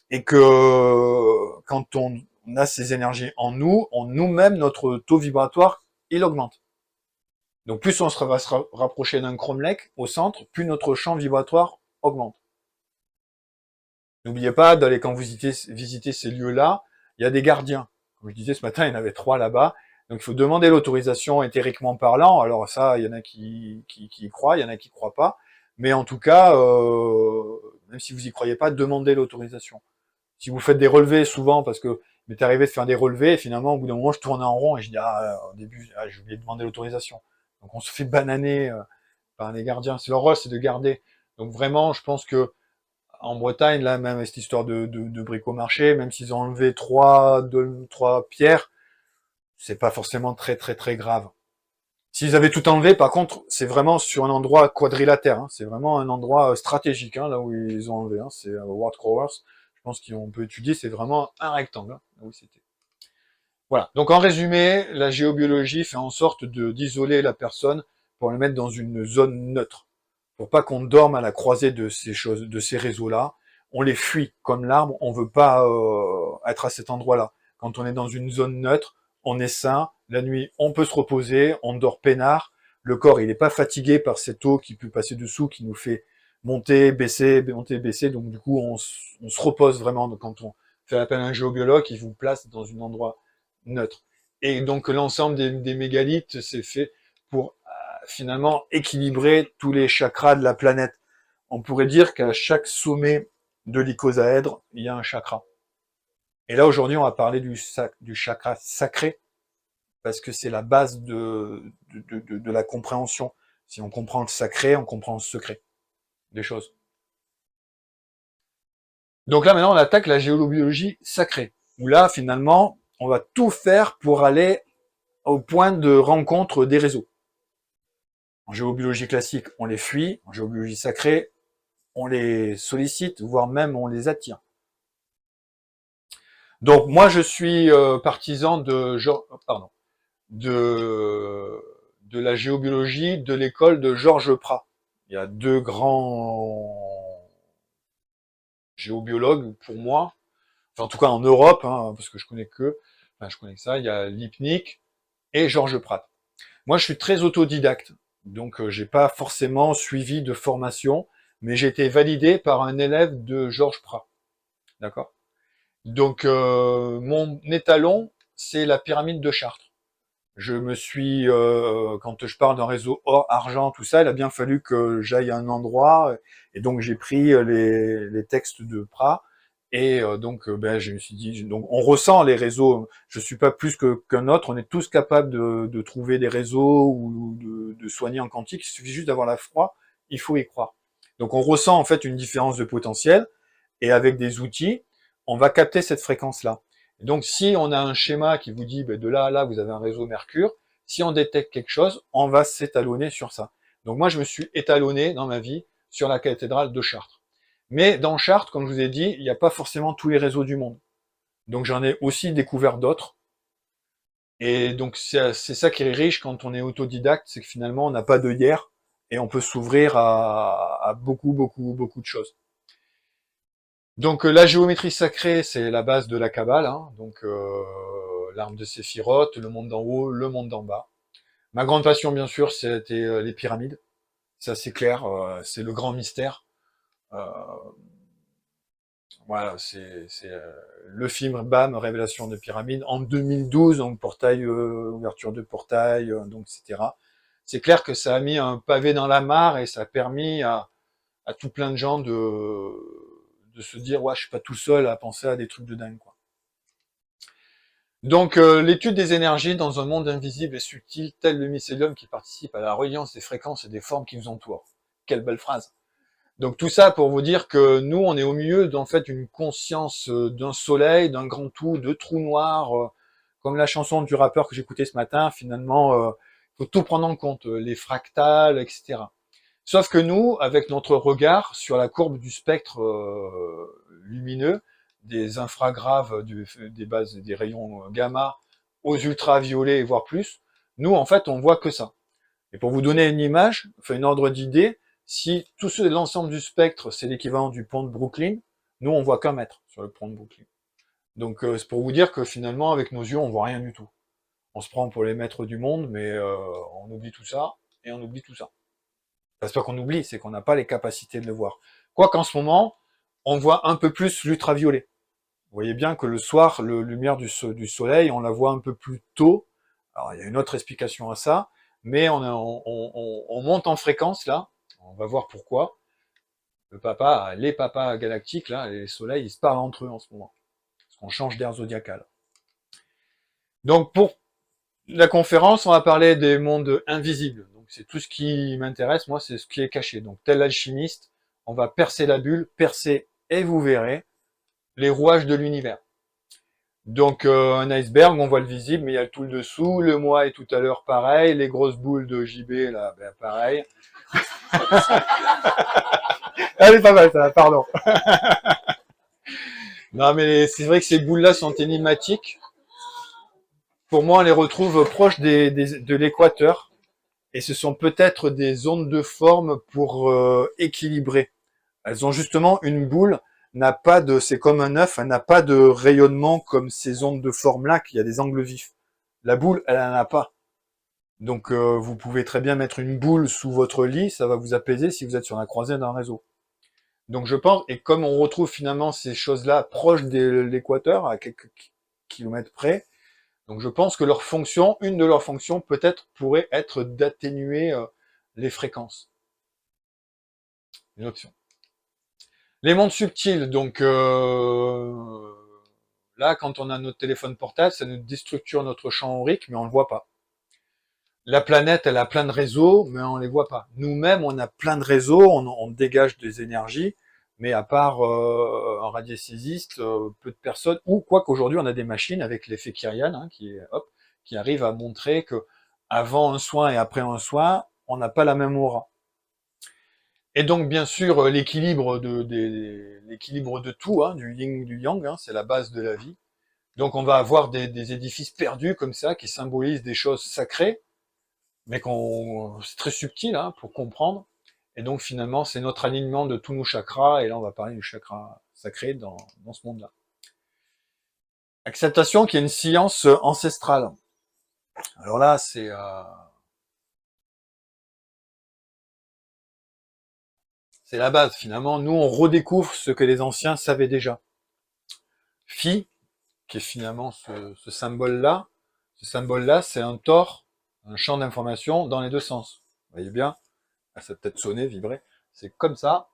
et que quand on a ces énergies en nous, on nous-mêmes, notre taux vibratoire, il augmente. Donc plus on va se rapprocher d'un Chromelex au centre, plus notre champ vibratoire augmente. N'oubliez pas d'aller, quand vous visitez ces lieux-là, il y a des gardiens. Comme je disais ce matin, il y en avait 3 là-bas. Donc il faut demander l'autorisation éthériquement parlant. Alors ça, il y en a qui y croient, il y en a qui y croient pas. Mais en tout cas, même si vous y croyez pas, demandez l'autorisation. Si vous faites des relevés souvent, parce que il m'est arrivé de faire des relevés, et finalement, au bout d'un moment, je tournais en rond et je dis, au début, j'ai oublié de demander l'autorisation. Donc on se fait bananer par les gardiens. C'est leur rôle, c'est de garder. Donc vraiment, je pense que en Bretagne, là, même cette histoire de bricomarché, même s'ils ont enlevé 3 pierres, c'est pas forcément très très très grave. S'ils avaient tout enlevé, par contre, c'est vraiment sur un endroit quadrilatère. Hein. C'est vraiment un endroit stratégique, hein, là où ils ont enlevé. Hein. C'est World Growers. Je pense qu'on peut étudier. C'est vraiment un rectangle. Hein, là où c'était. Voilà. Donc en résumé, la géobiologie fait en sorte d'isoler la personne pour le mettre dans une zone neutre, pour pas qu'on dorme à la croisée de ces choses, de ces réseaux-là. On les fuit comme l'arbre. On veut pas être à cet endroit-là. Quand on est dans une zone neutre, on est sain. La nuit, on peut se reposer, on dort peinard. Le corps, il n'est pas fatigué par cette eau qui peut passer dessous, qui nous fait monter, baisser, monter, baisser. Donc du coup, on se repose vraiment. Donc, quand on fait appel à un géobiologue, il vous place dans un endroit neutre. Et donc l'ensemble des mégalithes, c'est fait pour finalement équilibrer tous les chakras de la planète. On pourrait dire qu'à chaque sommet de l'icosaèdre, il y a un chakra. Et là aujourd'hui, on va parler du chakra sacré, parce que c'est la base de la compréhension. Si on comprend le sacré, on comprend le secret des choses. Donc là maintenant, on attaque la géobiologie sacrée, où là finalement, on va tout faire pour aller au point de rencontre des réseaux. En géobiologie classique, on les fuit. En géobiologie sacrée, on les sollicite, voire même on les attire. Donc moi, je suis partisan de la géobiologie de l'école de Georges Prat. Il y a 2 grands géobiologues pour moi, enfin en tout cas en Europe, hein, parce que je connais que ça. Il y a Lipnik et Georges Prat. Moi, je suis très autodidacte, donc j'ai pas forcément suivi de formation, mais j'ai été validé par un élève de Georges Prat, d'accord. Donc mon étalon, c'est la pyramide de Chartres. Je me suis, quand je parle d'un réseau or, argent, tout ça, il a bien fallu que j'aille à un endroit, et donc j'ai pris les textes de Prat, et donc ben, je me suis dit, donc on ressent les réseaux, je suis pas plus qu'un autre, on est tous capables de trouver des réseaux ou de soigner en quantique, il suffit juste d'avoir la foi, il faut y croire. Donc on ressent en fait une différence de potentiel, et avec des outils, on va capter cette fréquence-là. Donc, si on a un schéma qui vous dit, ben, de là à là, vous avez un réseau Mercure, si on détecte quelque chose, on va s'étalonner sur ça. Donc, moi, je me suis étalonné dans ma vie sur la cathédrale de Chartres. Mais dans Chartres, comme je vous ai dit, il n'y a pas forcément tous les réseaux du monde. Donc, j'en ai aussi découvert d'autres. Et donc c'est ça qui est riche quand on est autodidacte, c'est que finalement on n'a pas de hier et on peut s'ouvrir à beaucoup, beaucoup, beaucoup de choses. Donc la géométrie sacrée, c'est la base de la Kabbale, hein, donc l'arme de Séphiroth, le monde d'en haut, le monde d'en bas. Ma grande passion, bien sûr, c'était les pyramides. Ça, c'est clair, c'est le grand mystère. Euh, voilà, c'est le film BAM, Révélation des pyramides, en 2012, donc portail, ouverture de portail, donc etc. C'est clair que ça a mis un pavé dans la mare et ça a permis à tout plein de gens de se dire, ouais, je suis pas tout seul à penser à des trucs de dingue, quoi. Donc, l'étude des énergies dans un monde invisible et subtil, tel le mycélium qui participe à la reliance des fréquences et des formes qui nous entourent. Quelle belle phrase. Donc tout ça pour vous dire que nous, on est au milieu d'en fait une conscience d'un soleil, d'un grand tout, de trous noirs, comme la chanson du rappeur que j'écoutais ce matin. Finalement, faut tout prendre en compte, les fractales, etc. Sauf que nous, avec notre regard sur la courbe du spectre lumineux, des infragraves, des bases, des rayons gamma aux ultraviolets, voire plus, nous, en fait, on voit que ça. Et pour vous donner une image, enfin une ordre d'idée, si tout l'ensemble du spectre, c'est l'équivalent du pont de Brooklyn, nous, on voit qu'un mètre sur le pont de Brooklyn. Donc, c'est pour vous dire que finalement, avec nos yeux, on voit rien du tout. On se prend pour les maîtres du monde, mais on oublie tout ça, et on oublie tout ça. Enfin, c'est pas qu'on oublie, c'est qu'on n'a pas les capacités de le voir. Quoi qu'en ce moment, on voit un peu plus l'ultraviolet. Vous voyez bien que le soir, la lumière du soleil, on la voit un peu plus tôt. Alors, il y a une autre explication à ça, mais on monte en fréquence, là. On va voir pourquoi. Les papas galactiques, là, les soleils, ils se parlent entre eux en ce moment. Parce qu'on change d'ère zodiacale. Donc, pour la conférence, on va parler des mondes invisibles. Donc, c'est tout ce qui m'intéresse. Moi, c'est ce qui est caché. Donc, tel alchimiste, on va percer la bulle, percer, et vous verrez, les rouages de l'univers. Donc un iceberg, on voit le visible, mais il y a tout le dessous. Le moi est tout à l'heure pareil. Les grosses boules de JB, là, ben, pareil. Elle est pas mal, ça, pardon. Non, mais c'est vrai que ces boules-là sont énigmatiques. Pour moi, on les retrouve proches de l'équateur. Et ce sont peut-être des ondes de forme pour équilibrer. Elles ont justement une boule, n'a pas de, c'est comme un œuf, elle n'a pas de rayonnement comme ces ondes de forme-là, qu'il y a des angles vifs. La boule, elle en a pas. Donc vous pouvez très bien mettre une boule sous votre lit, ça va vous apaiser si vous êtes sur la croisée d'un réseau. Donc je pense, et comme on retrouve finalement ces choses-là proches de l'équateur, à quelques kilomètres près, donc je pense que leur fonction, une de leurs fonctions peut-être pourrait être d'atténuer les fréquences. Une option. Les mondes subtils, donc là, quand on a notre téléphone portable, ça nous déstructure notre champ aurique, mais on le voit pas. La planète, elle a plein de réseaux, mais on les voit pas. Nous-mêmes, on a plein de réseaux, on dégage des énergies, mais à part un radiesthésiste, peu de personnes, ou quoi qu'aujourd'hui, on a des machines avec l'effet Kyrian, hein, qui arrive à montrer que avant un soin et après un soin, on n'a pas la même aura. Et donc, bien sûr, l'équilibre de tout, hein, du yin, du yang, hein, c'est la base de la vie. Donc, on va avoir des édifices perdus comme ça, qui symbolisent des choses sacrées, mais c'est très subtil hein, pour comprendre. Et donc, finalement, c'est notre alignement de tous nos chakras. Et là, on va parler du chakra sacré dans ce monde-là. Acceptation qui est une science ancestrale. Alors là, c'est la base. Finalement, nous, on redécouvre ce que les anciens savaient déjà. Phi, qui est finalement ce symbole-là. Ce symbole-là, c'est un tor, un champ d'information dans les deux sens. Vous voyez bien, ça peut-être sonner, vibrer. C'est comme ça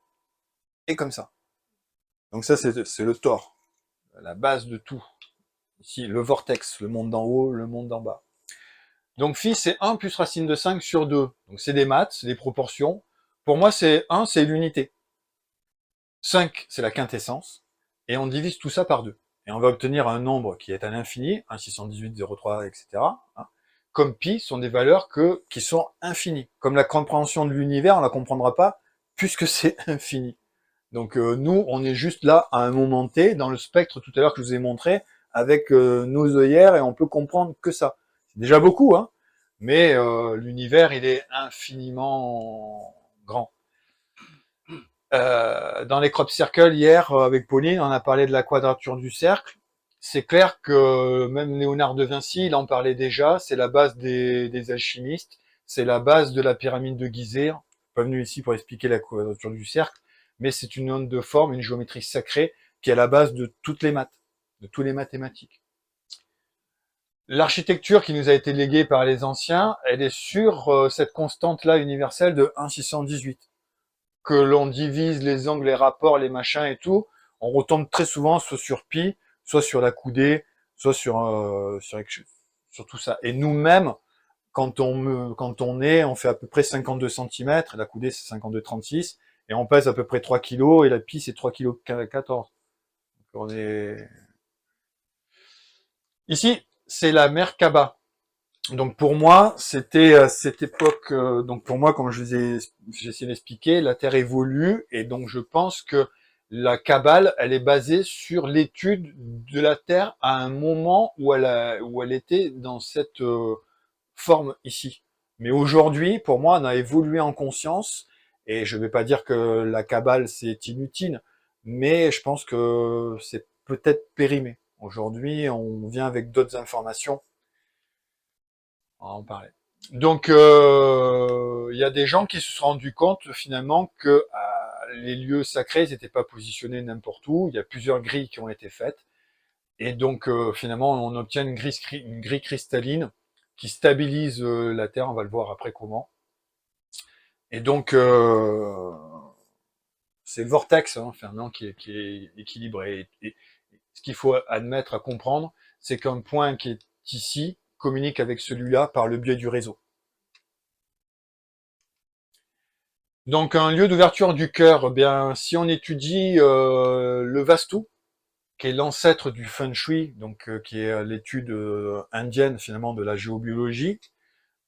et comme ça. Donc ça, c'est le tor, la base de tout. Ici, le vortex, le monde d'en haut, le monde d'en bas. Donc phi, c'est 1 plus racine de 5 sur 2. Donc c'est des maths, c'est des proportions. Pour moi, c'est 1, c'est l'unité. 5, c'est la quintessence. Et on divise tout ça par 2. Et on va obtenir un nombre qui est à l'infini, 1, 618, 0,3, etc. Hein. Comme pi sont des valeurs qui sont infinies. Comme la compréhension de l'univers, on la comprendra pas puisque c'est infini. Donc nous, on est juste là à un moment T, dans le spectre tout à l'heure que je vous ai montré, avec nos œillères, et on peut comprendre que ça. C'est déjà beaucoup, hein, mais l'univers, il est infiniment grand. Dans les crop circles hier avec Pauline, on a parlé de la quadrature du cercle. C'est clair que même Léonard de Vinci, il en parlait déjà. C'est la base des alchimistes. C'est la base de la pyramide de Gizeh. Je suis pas venu ici pour expliquer la quadrature du cercle, mais c'est une onde de forme, une géométrie sacrée qui est la base de toutes les maths, de tous les mathématiques. L'architecture qui nous a été léguée par les anciens, elle est sur cette constante-là universelle de 1,618. Que l'on divise les angles, les rapports, les machins et tout, on retombe très souvent soit sur pi, soit sur la coudée, soit sur tout ça. Et nous-mêmes, on fait à peu près 52 cm, la coudée c'est 52,36, et on pèse à peu près 3 kg, et la pi c'est 3,14 kg. On est... Ici, c'est la mer Kaba. Donc pour moi, c'était à cette époque, donc pour moi, comme j'ai essayé d'expliquer, la Terre évolue, et donc je pense que la Kabbale, elle est basée sur l'étude de la Terre à un moment où elle était dans cette forme ici. Mais aujourd'hui, pour moi, on a évolué en conscience, et je ne vais pas dire que la Kabbale c'est inutile, mais je pense que c'est peut-être périmé. Aujourd'hui, on vient avec d'autres informations. On va en parler. Donc, il y a des gens qui se sont rendus compte finalement que les lieux sacrés n'étaient pas positionnés n'importe où. Il y a plusieurs grilles qui ont été faites. Et donc, finalement, on obtient une grille cristalline qui stabilise la Terre. On va le voir après comment. Et donc, c'est le vortex, hein, Fernand, qui est équilibré. Et ce qu'il faut admettre, à comprendre, c'est qu'un point qui est ici communique avec celui-là par le biais du réseau. Donc un lieu d'ouverture du cœur, eh bien si on étudie le Vastu, qui est l'ancêtre du Feng Shui, donc qui est l'étude indienne finalement de la géobiologie,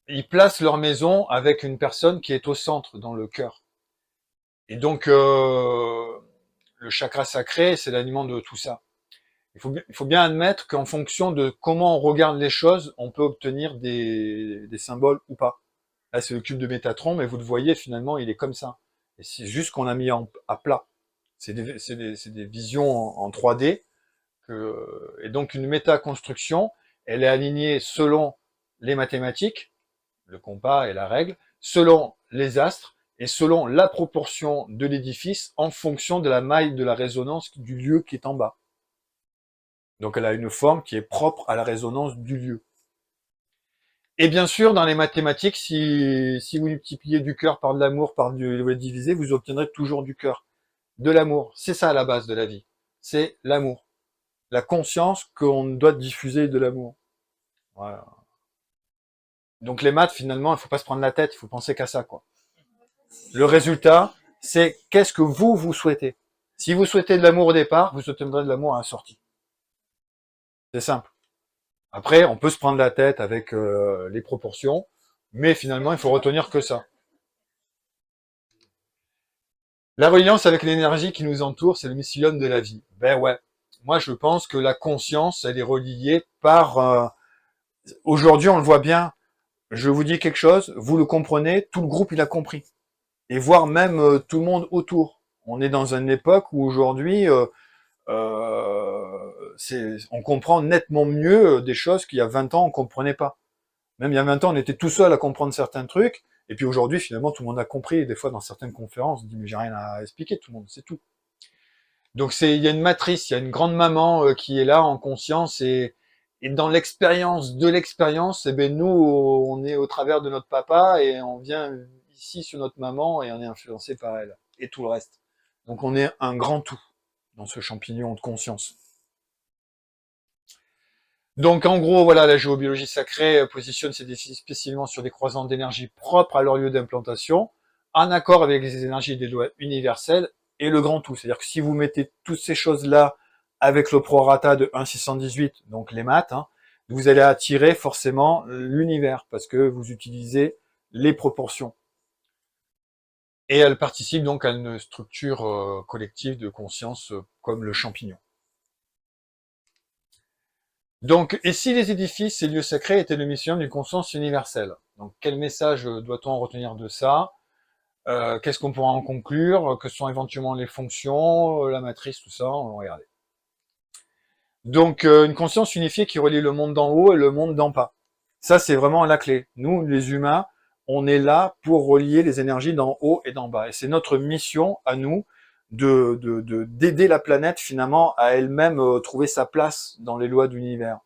ils placent leur maison avec une personne qui est au centre, dans le cœur. Et donc le chakra sacré, c'est l'aliment de tout ça. Il faut bien admettre qu'en fonction de comment on regarde les choses, on peut obtenir des symboles ou pas. Là, c'est le cube de Métatron, mais vous le voyez, finalement, il est comme ça. Et c'est juste qu'on a mis à plat. C'est des visions en 3D. Et donc, une métaconstruction, elle est alignée selon les mathématiques, le compas et la règle, selon les astres, et selon la proportion de l'édifice en fonction de la maille de la résonance du lieu qui est en bas. Donc, elle a une forme qui est propre à la résonance du lieu. Et bien sûr, dans les mathématiques, si vous multipliez du cœur par de l'amour, par du divisé, vous obtiendrez toujours du cœur, de l'amour. C'est ça la base de la vie. C'est l'amour. La conscience qu'on doit diffuser de l'amour. Voilà. Donc les maths, finalement, il ne faut pas se prendre la tête, il faut penser qu'à ça, quoi. Le résultat, c'est qu'est-ce que vous souhaitez. Si vous souhaitez de l'amour au départ, vous obtiendrez de l'amour à la sortie. C'est simple. Après, on peut se prendre la tête avec les proportions, mais finalement, il faut retenir que ça. La reliance avec l'énergie qui nous entoure, c'est le mycélium de la vie. Ben ouais. Moi, je pense que la conscience, elle est reliée par... aujourd'hui, on le voit bien. Je vous dis quelque chose, vous le comprenez, tout le groupe, il a compris. Et voire même tout le monde autour. On est dans une époque où aujourd'hui, on comprend nettement mieux des choses qu'il y a 20 ans, on comprenait pas. Même il y a 20 ans, on était tout seul à comprendre certains trucs. Et puis aujourd'hui, finalement, tout le monde a compris. Et des fois, dans certaines conférences, on dit, mais j'ai rien à expliquer, tout le monde, c'est tout. Donc il y a une matrice, il y a une grande maman qui est là en conscience et dans l'expérience de l'expérience, eh ben nous, on est au travers de notre papa et on vient ici sur notre maman et on est influencé par elle et tout le reste. Donc on est un grand tout dans ce champignon de conscience. Donc en gros, voilà, la géobiologie sacrée positionne ces défis spécialement sur des croisants d'énergie propres à leur lieu d'implantation, en accord avec les énergies des lois universelles et le grand tout. C'est-à-dire que si vous mettez toutes ces choses-là avec le prorata de 1,618, donc les maths, hein, vous allez attirer forcément l'univers parce que vous utilisez les proportions. Et elle participe donc à une structure collective de conscience comme le champignon. Donc, et si les édifices, ces lieux sacrés, étaient le mission d'une conscience universelle? Donc, quel message doit-on en retenir de ça? Qu'est-ce qu'on pourra en conclure? Que sont éventuellement les fonctions, la matrice, tout ça? On va regarder. Donc, une conscience unifiée qui relie le monde d'en haut et le monde d'en bas. Ça, c'est vraiment la clé. Nous, les humains, on est là pour relier les énergies d'en haut et d'en bas. Et c'est notre mission à nous d'aider la planète finalement à elle-même trouver sa place dans les lois de l'univers.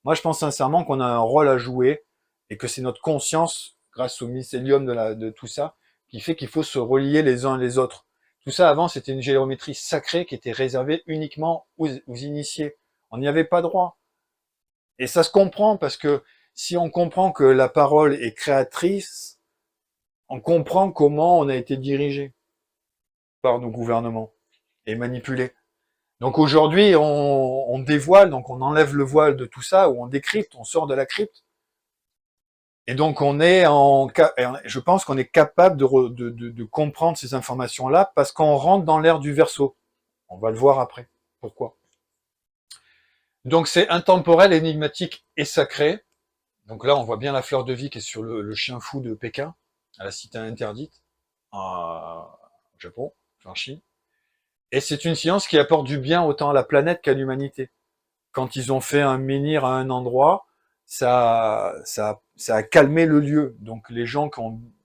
Moi, je pense sincèrement qu'on a un rôle à jouer et que c'est notre conscience, grâce au mycélium de tout ça, qui fait qu'il faut se relier les uns les autres. Tout ça, avant, c'était une géométrie sacrée qui était réservée uniquement aux initiés. On n'y avait pas droit. Et ça se comprend parce que si on comprend que la parole est créatrice, on comprend comment on a été dirigé par nos gouvernements et manipulé. Donc aujourd'hui, on dévoile, donc on enlève le voile de tout ça, ou on décrypte, on sort de la crypte. Et donc je pense qu'on est capable de comprendre ces informations-là parce qu'on rentre dans l'ère du Verseau. On va le voir après. Pourquoi? Donc c'est intemporel, énigmatique et sacré. Donc là, on voit bien la fleur de vie qui est sur le chien fou de Pékin, à la cité interdite, au Japon, en Chine. Et c'est une science qui apporte du bien autant à la planète qu'à l'humanité. Quand ils ont fait un menhir à un endroit, ça a calmé le lieu. Donc les gens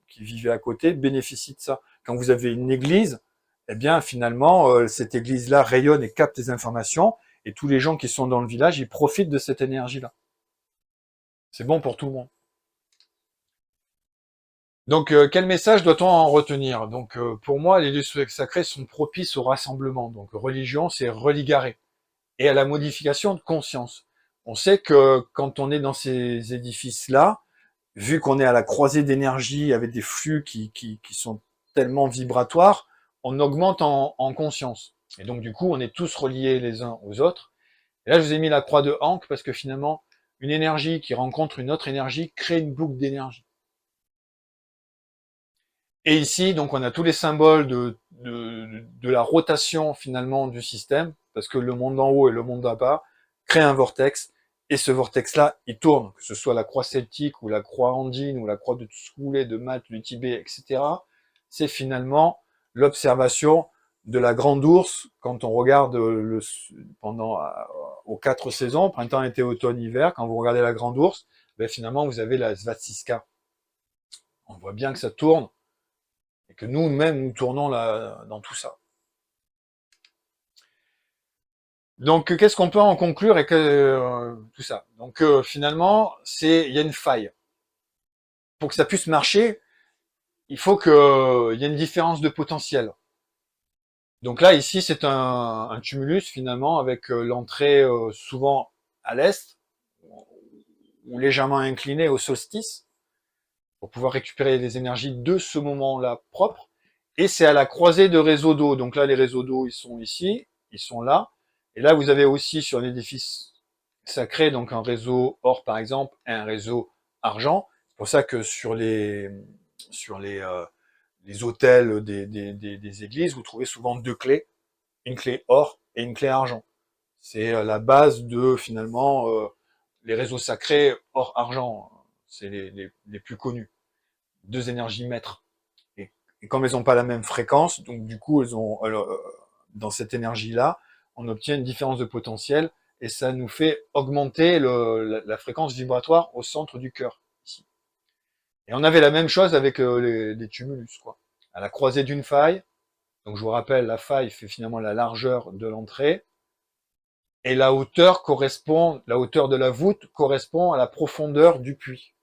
qui vivaient à côté bénéficient de ça. Quand vous avez une église, eh bien finalement, cette église-là rayonne et capte des informations, et tous les gens qui sont dans le village, ils profitent de cette énergie-là. C'est bon pour tout le monde. Donc, quel message doit-on en retenir? Donc, pour moi, les lieux sacrés sont propices au rassemblement. Donc, religion, c'est religarer. Et à la modification de conscience. On sait que quand on est dans ces édifices-là, vu qu'on est à la croisée d'énergie avec des flux qui sont tellement vibratoires, on augmente en conscience. Et donc, du coup, on est tous reliés les uns aux autres. Et là, je vous ai mis la croix de Hank parce que finalement, une énergie qui rencontre une autre énergie crée une boucle d'énergie. Et ici, donc, on a tous les symboles de la rotation finalement du système, parce que le monde d'en haut et le monde d'en bas créent un vortex, et ce vortex-là, il tourne, que ce soit la croix celtique ou la croix andine ou la croix de Tsoukoulé, de Malte, du Tibet, etc. C'est finalement l'observation de la grande ours quand on regarde pendant aux 4 saisons, printemps, été, automne, hiver, quand vous regardez la grande ours, ben finalement vous avez la Svatsiska. On voit bien que ça tourne et que nous-mêmes, nous tournons là, dans tout ça. Donc, qu'est-ce qu'on peut en conclure et tout ça? Donc, finalement, il y a une faille. Pour que ça puisse marcher, il faut qu'il y ait une différence de potentiel. Donc là, ici, c'est un tumulus, finalement, avec l'entrée souvent à l'est, ou légèrement inclinée au solstice, pour pouvoir récupérer les énergies de ce moment-là propre. Et c'est à la croisée de réseaux d'eau. Donc là, les réseaux d'eau, ils sont ici, ils sont là. Et là, vous avez aussi sur l'édifice sacré, donc un réseau or par exemple, et un réseau argent. C'est pour ça que sur les autels des églises, vous trouvez souvent deux clés, une clé or et une clé argent. C'est la base de finalement les réseaux sacrés or-argent. C'est les plus connus. Deux énergies maîtres. Et comme elles n'ont pas la même fréquence, donc du coup, dans cette énergie-là, on obtient une différence de potentiel et ça nous fait augmenter la fréquence vibratoire au centre du cœur. Ici. Et on avait la même chose avec les tumulus, quoi. À la croisée d'une faille, donc je vous rappelle, la faille fait finalement la largeur de l'entrée, et la hauteur de la voûte correspond à la profondeur du puits.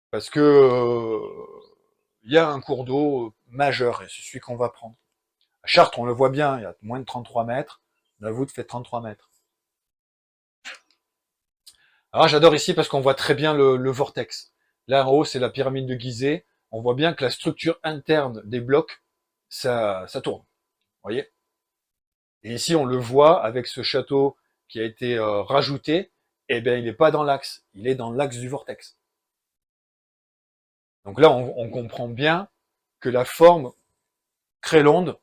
Parce que il y a un cours d'eau majeur, et c'est celui qu'on va prendre. À Chartres, on le voit bien, il y a moins de 33 mètres, la voûte fait 33 mètres. Alors j'adore ici parce qu'on voit très bien le vortex. Là en haut, c'est la pyramide de Gizeh. On voit bien que la structure interne des blocs, ça tourne. Vous voyez? Et ici, on le voit avec ce château qui a été rajouté. Eh bien, il n'est pas dans l'axe, il est dans l'axe du vortex. Donc là, on comprend bien que la forme crée l'onde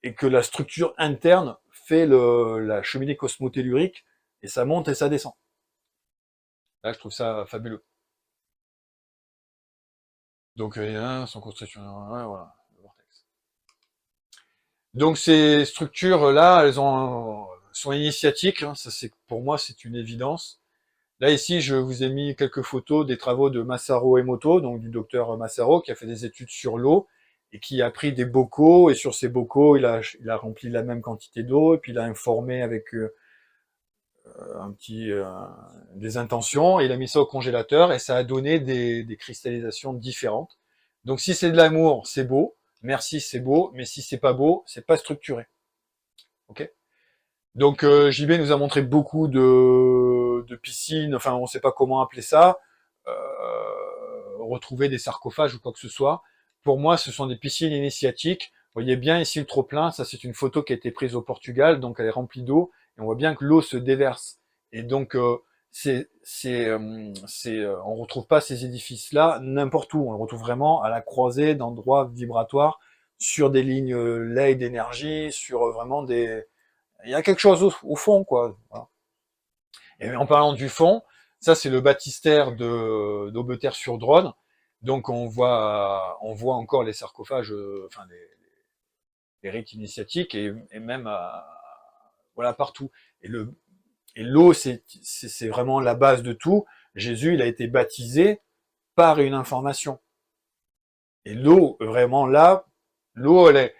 et que la structure interne fait la cheminée cosmotellurique et ça monte et ça descend. Là, je trouve ça fabuleux. Donc, il y en a un sans construction, ouais, voilà, le vortex. Donc, ces structures-là, sont initiatiques, hein, ça, pour moi, c'est une évidence. Là, ici, je vous ai mis quelques photos des travaux de Masaru Emoto, donc du docteur Masaru, qui a fait des études sur l'eau, et qui a pris des bocaux, et sur ces bocaux, il a rempli la même quantité d'eau, et puis il a informé avec des intentions, et il a mis ça au congélateur, et ça a donné des cristallisations différentes. Donc si c'est de l'amour, c'est beau, merci, c'est beau, mais si c'est pas beau, c'est pas structuré. Ok. Donc JB nous a montré beaucoup de piscines, enfin on sait pas comment appeler ça, retrouver des sarcophages ou quoi que ce soit. Pour moi, ce sont des piscines initiatiques. Vous voyez bien ici le trop-plein, ça c'est une photo qui a été prise au Portugal, donc elle est remplie d'eau, et on voit bien que l'eau se déverse. Et donc on retrouve pas ces édifices-là n'importe où, on le retrouve vraiment à la croisée d'endroits vibratoires, sur des lignes ley d'énergie, sur vraiment des... Il y a quelque chose au fond, quoi. Voilà. Et en parlant du fond, ça c'est le baptistère d'Aubeterre-sur-Dronne. Donc on voit encore les sarcophages, enfin les rites initiatiques et même voilà partout. Et le et l'eau c'est vraiment la base de tout. Jésus il a été baptisé par une information. Et l'eau vraiment là, l'eau elle est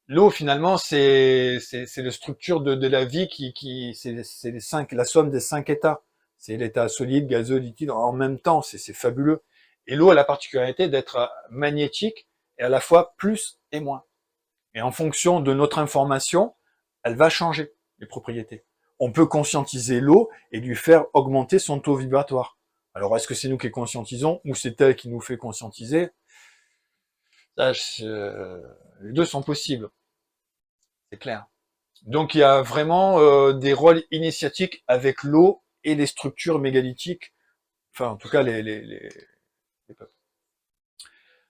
l'eau finalement c'est la structure de la vie qui c'est les cinq la somme des 5 états. C'est l'état solide, gazeux, liquide en même temps, c'est fabuleux. Et l'eau a la particularité d'être magnétique et à la fois plus et moins. Et en fonction de notre information, elle va changer les propriétés. On peut conscientiser l'eau et lui faire augmenter son taux vibratoire. Alors est-ce que c'est nous qui conscientisons ou c'est elle qui nous fait conscientiser? Ça, les deux sont possibles, c'est clair. Donc il y a vraiment des rôles initiatiques avec l'eau et les structures mégalithiques, enfin en tout cas les peuples.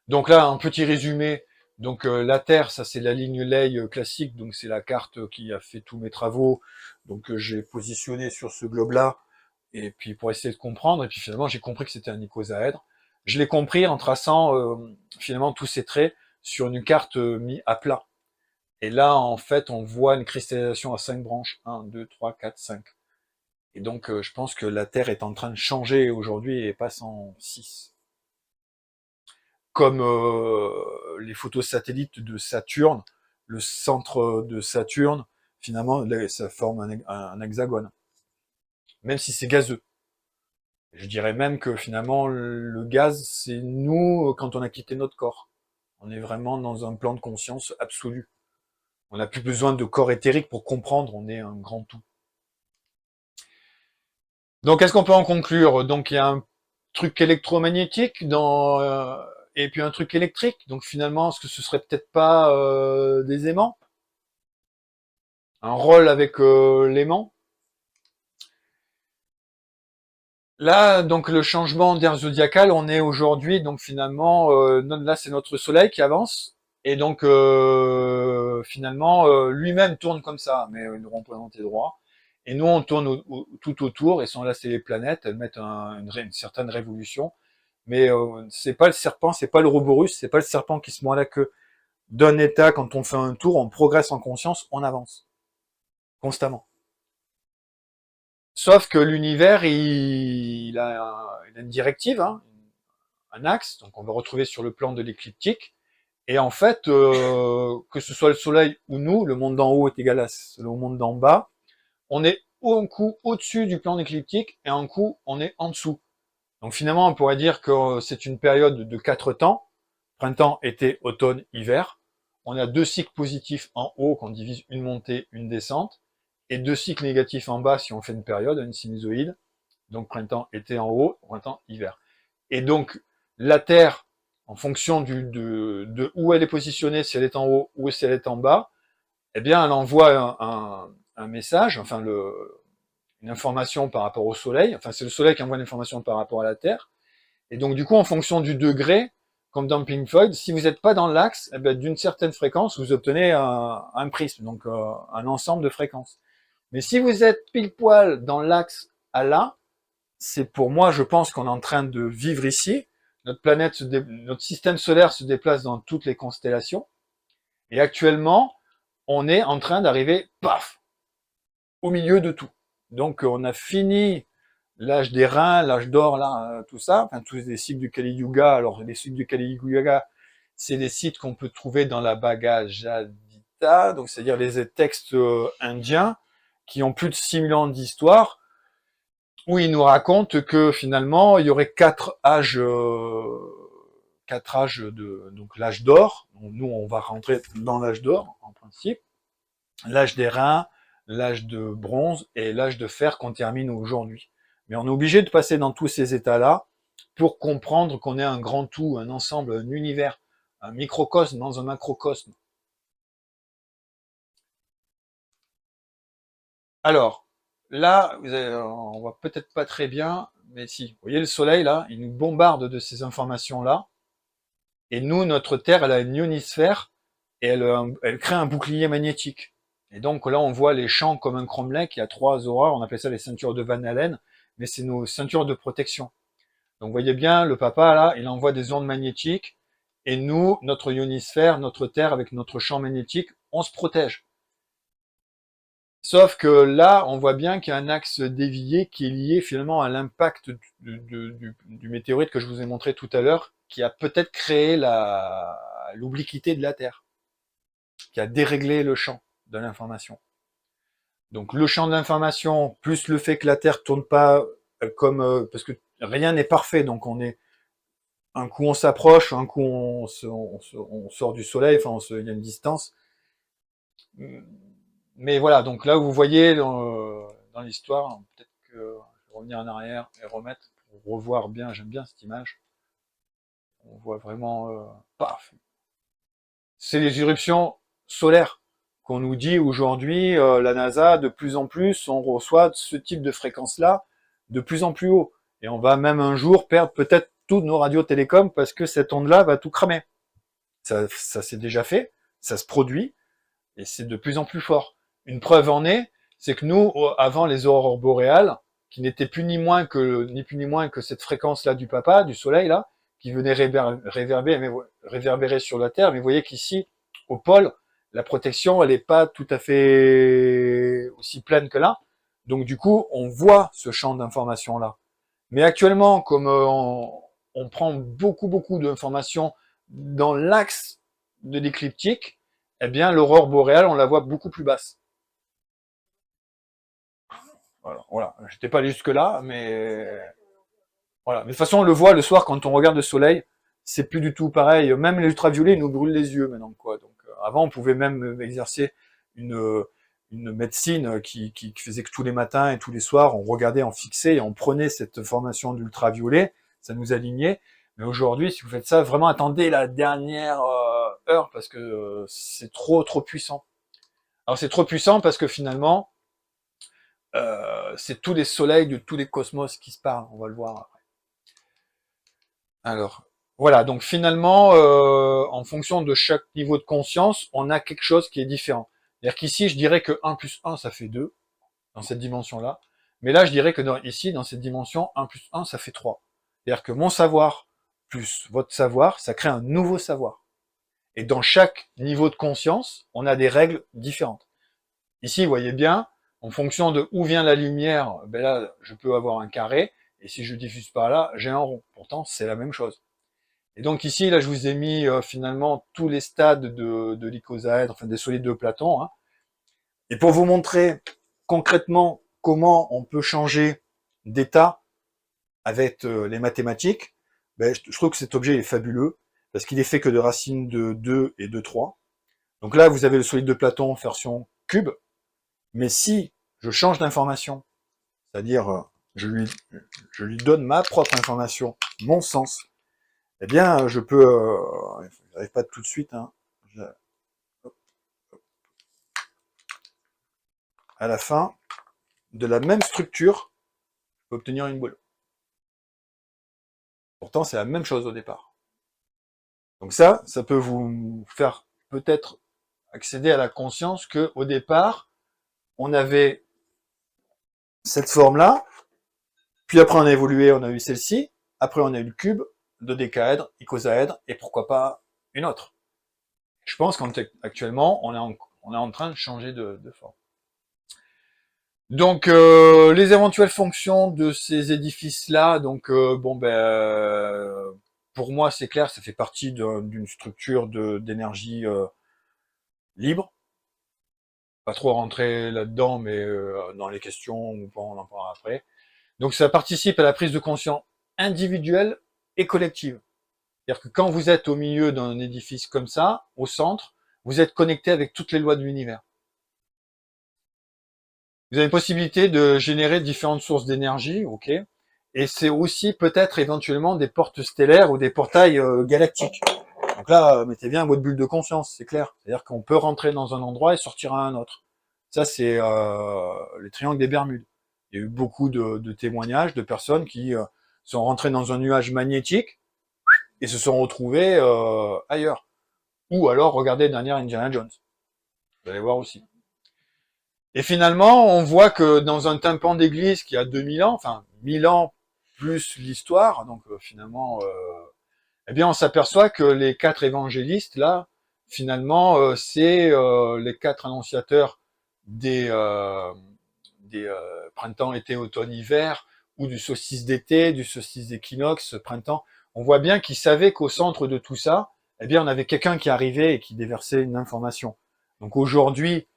Donc là, un petit résumé. Donc la Terre, ça c'est la ligne ley classique, donc c'est la carte qui a fait tous mes travaux. Donc j'ai positionné sur ce globe-là, et puis pour essayer de comprendre, et puis finalement j'ai compris que c'était un icosaèdre. Je l'ai compris en traçant finalement tous ces traits sur une carte mis à plat. Et là, en fait, on voit une cristallisation à 5 branches. 1, 2, 3, 4, 5. Et donc, je pense que la Terre est en train de changer aujourd'hui et passe en 6. Comme les photos satellites de Saturne, le centre de Saturne, finalement, ça forme un hexagone. Même si c'est gazeux. Je dirais même que finalement, le gaz, c'est nous quand on a quitté notre corps. On est vraiment dans un plan de conscience absolu. On n'a plus besoin de corps éthérique pour comprendre, on est un grand tout. Donc, est-ce qu'on peut en conclure? Donc, il y a un truc électromagnétique et puis un truc électrique. Donc, finalement, est-ce que ce serait peut-être pas des aimants? Un rôle avec l'aimant? Là, donc, le changement d'air zodiacal, on est aujourd'hui, donc finalement, là, c'est notre soleil qui avance. Et donc, finalement, lui-même tourne comme ça, mais il nous représentait droit. Et nous, on tourne tout autour, et sont là, c'est les planètes, elles mettent une certaine révolution. Mais c'est pas le serpent, c'est pas le Ouroboros, c'est pas le serpent qui se mord la queue. D'un état, quand on fait un tour, on progresse en conscience, on avance constamment. Sauf que l'univers, il a une directive, hein, un axe, donc on va retrouver sur le plan de l'écliptique. Et en fait, que ce soit le Soleil ou nous, le monde d'en haut est égal à le monde d'en bas. On est un coup au-dessus du plan écliptique et un coup on est en dessous. Donc finalement, on pourrait dire que c'est une période de 4 temps, printemps, été, automne, hiver. On a 2 cycles positifs en haut qu'on divise une montée, une descente, et 2 cycles négatifs en bas si on fait une période, une sinusoïde. Donc printemps, été en haut, printemps, hiver. Et donc la Terre, en fonction de où elle est positionnée, si elle est en haut ou si elle est en bas, eh bien elle envoie un message, enfin une information par rapport au Soleil. Enfin c'est le Soleil qui envoie une information par rapport à la Terre. Et donc, du coup, en fonction du degré, comme dans Pink Floyd, si vous n'êtes pas dans l'axe, eh ben, d'une certaine fréquence, vous obtenez un prisme, donc un ensemble de fréquences. Mais si vous êtes pile poil dans l'axe à là, c'est pour moi, je pense qu'on est en train de vivre ici. Notre planète, notre système solaire se déplace dans toutes les constellations. Et actuellement, on est en train d'arriver, paf, au milieu de tout. Donc, on a fini l'âge des reins, l'âge d'or, là, tout ça, enfin, tous les cycles du Kali Yuga. Alors, les cycles du Kali Yuga, c'est des sites qu'on peut trouver dans la Bhagavad Gita, donc c'est-à-dire les textes indiens qui ont plus de 6000 ans d'histoire, où ils nous racontent que finalement, il y aurait quatre âges de, donc l'âge d'or. Nous, on va rentrer dans l'âge d'or, en principe. L'âge des reins, l'âge de bronze et l'âge de fer qu'on termine aujourd'hui. Mais on est obligé de passer dans tous ces états-là pour comprendre qu'on est un grand tout, un ensemble, un univers, un microcosme dans un macrocosme. Alors, là, on voit peut-être pas très bien, mais si. Vous voyez le soleil, là, il nous bombarde de ces informations-là. Et nous, notre Terre, elle a une ionisphère et elle crée un bouclier magnétique. Et donc là, on voit les champs comme un cromlech, il y a trois aurores, on appelle ça les ceintures de Van Allen, mais c'est nos ceintures de protection. Donc vous voyez bien, le papa, là, il envoie des ondes magnétiques, et nous, notre ionisphère, notre Terre, avec notre champ magnétique, on se protège. Sauf que là, on voit bien qu'il y a un axe dévié qui est lié finalement à l'impact du météorite que je vous ai montré tout à l'heure, qui a peut-être créé l'obliquité de la Terre, qui a déréglé le champ de l'information. Donc le champ de l'information, plus le fait que la Terre tourne pas comme... parce que rien n'est parfait, donc on est... Un coup on s'approche, un coup on sort du soleil, enfin il y a une distance. Mais voilà, donc là où vous voyez dans l'histoire, peut-être que je vais revenir en arrière et remettre pour revoir bien, j'aime bien cette image. On voit vraiment, paf, c'est les éruptions solaires qu'on nous dit aujourd'hui, la NASA, de plus en plus, on reçoit ce type de fréquence-là de plus en plus haut. Et on va même un jour perdre peut-être toutes nos radios télécoms parce que cette onde-là va tout cramer. Ça s'est déjà fait, ça se produit, et c'est de plus en plus fort. Une preuve en est, c'est que nous, avant les aurores boréales, qui n'étaient plus ni moins que ni plus ni moins que cette fréquence-là du papa, du soleil là, qui venait réverbérer sur la Terre, mais vous voyez qu'ici, au pôle, la protection, elle n'est pas tout à fait aussi pleine que là. Donc du coup, on voit ce champ d'information là. Mais actuellement, comme on prend beaucoup d'informations dans l'axe de l'écliptique, eh bien, l'aurore boréale, on la voit beaucoup plus basse. Voilà. J'étais pas allé jusque là, mais voilà. Mais de toute façon, on le voit le soir quand on regarde le soleil, c'est plus du tout pareil. Même les ultraviolets nous brûlent les yeux maintenant, quoi. Donc, avant, on pouvait même exercer une une médecine qui faisait que tous les matins et tous les soirs, on regardait, on fixait et on prenait cette formation d'ultraviolet, ça nous alignait. Mais aujourd'hui, si vous faites ça, vraiment attendez la dernière heure parce que c'est trop puissant. Alors c'est trop puissant parce que finalement, c'est tous les soleils de tous les cosmos qui se parlent, on va le voir après. Alors, voilà, donc finalement, en fonction de chaque niveau de conscience, on a quelque chose qui est différent. C'est-à-dire qu'ici, je dirais que 1 plus 1, ça fait 2, dans cette dimension-là. Mais là, je dirais que ici, dans cette dimension, 1 plus 1, ça fait 3. C'est-à-dire que mon savoir plus votre savoir, ça crée un nouveau savoir. Et dans chaque niveau de conscience, on a des règles différentes. Ici, vous voyez bien, en fonction de où vient la lumière, ben là, je peux avoir un carré, et si je diffuse par là, j'ai un rond. Pourtant, c'est la même chose. Et donc ici, là, je vous ai mis finalement tous les stades de l'icosaèdre, enfin des solides de Platon. Hein. Et pour vous montrer concrètement comment on peut changer d'état avec les mathématiques, ben, je trouve que cet objet est fabuleux, parce qu'il est fait que de racines de 2 et de 3. Donc là, vous avez le solide de Platon version cube, mais si je change d'information, c'est-à-dire je lui donne ma propre information, mon sens, eh bien, je peux... j'arrive pas tout de suite, hein, à la fin de la même structure, je peux obtenir une boule. Pourtant, c'est la même chose au départ. Donc ça peut vous faire peut-être accéder à la conscience que au départ, on avait cette forme-là, puis après on a évolué, on a eu celle-ci, après on a eu le cube, dodécaèdre, icosaèdre, et pourquoi pas une autre. Je pense qu'actuellement, on est en train de changer de forme. Donc, les éventuelles fonctions de ces édifices-là, donc, pour moi, c'est clair, ça fait partie d'une structure d'énergie libre. Pas trop rentrer là-dedans, mais dans les questions, on en parlera après. Donc, ça participe à la prise de conscience individuelle et collective. C'est-à-dire que quand vous êtes au milieu d'un édifice comme ça, au centre, vous êtes connecté avec toutes les lois de l'univers. Vous avez une possibilité de générer différentes sources d'énergie, ok, et c'est aussi peut-être éventuellement des portes stellaires ou des portails galactiques. Donc là, mettez bien votre bulle de conscience, c'est clair. C'est-à-dire qu'on peut rentrer dans un endroit et sortir à un autre. Ça, c'est les triangles des Bermudes. Il y a eu beaucoup de témoignages de personnes qui sont rentrées dans un nuage magnétique et se sont retrouvées ailleurs. Ou alors, regardez dernière Indiana Jones. Vous allez voir aussi. Et finalement, on voit que dans un tympan d'église qui a 2000 ans, enfin 1000 ans plus l'histoire, donc finalement, eh bien, on s'aperçoit que les 4 évangélistes là, finalement, c'est les 4 annonciateurs des printemps, été, automne, hiver, ou du solstice d'été, du solstice d'équinoxe, printemps. On voit bien qu'ils savaient qu'au centre de tout ça, eh bien, on avait quelqu'un qui arrivait et qui déversait une information. Donc aujourd'hui,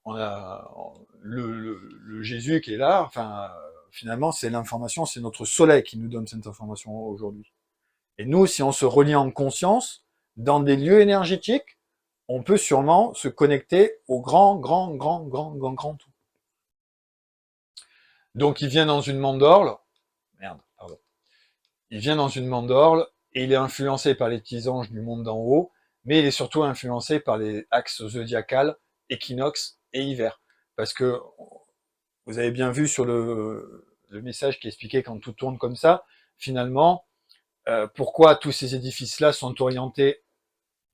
on a le Jésus qui est là, enfin, finalement, c'est l'information, c'est notre soleil qui nous donne cette information aujourd'hui. Et nous, si on se relie en conscience, dans des lieux énergétiques, on peut sûrement se connecter au grand tout. Donc, il vient dans une mandorle, merde, pardon. Il vient dans une mandorle, et il est influencé par les petits anges du monde d'en haut, mais il est surtout influencé par les axes zodiacales, équinoxe et hiver. Parce que vous avez bien vu sur le message qui expliquait quand tout tourne comme ça, finalement, pourquoi tous ces édifices-là sont orientés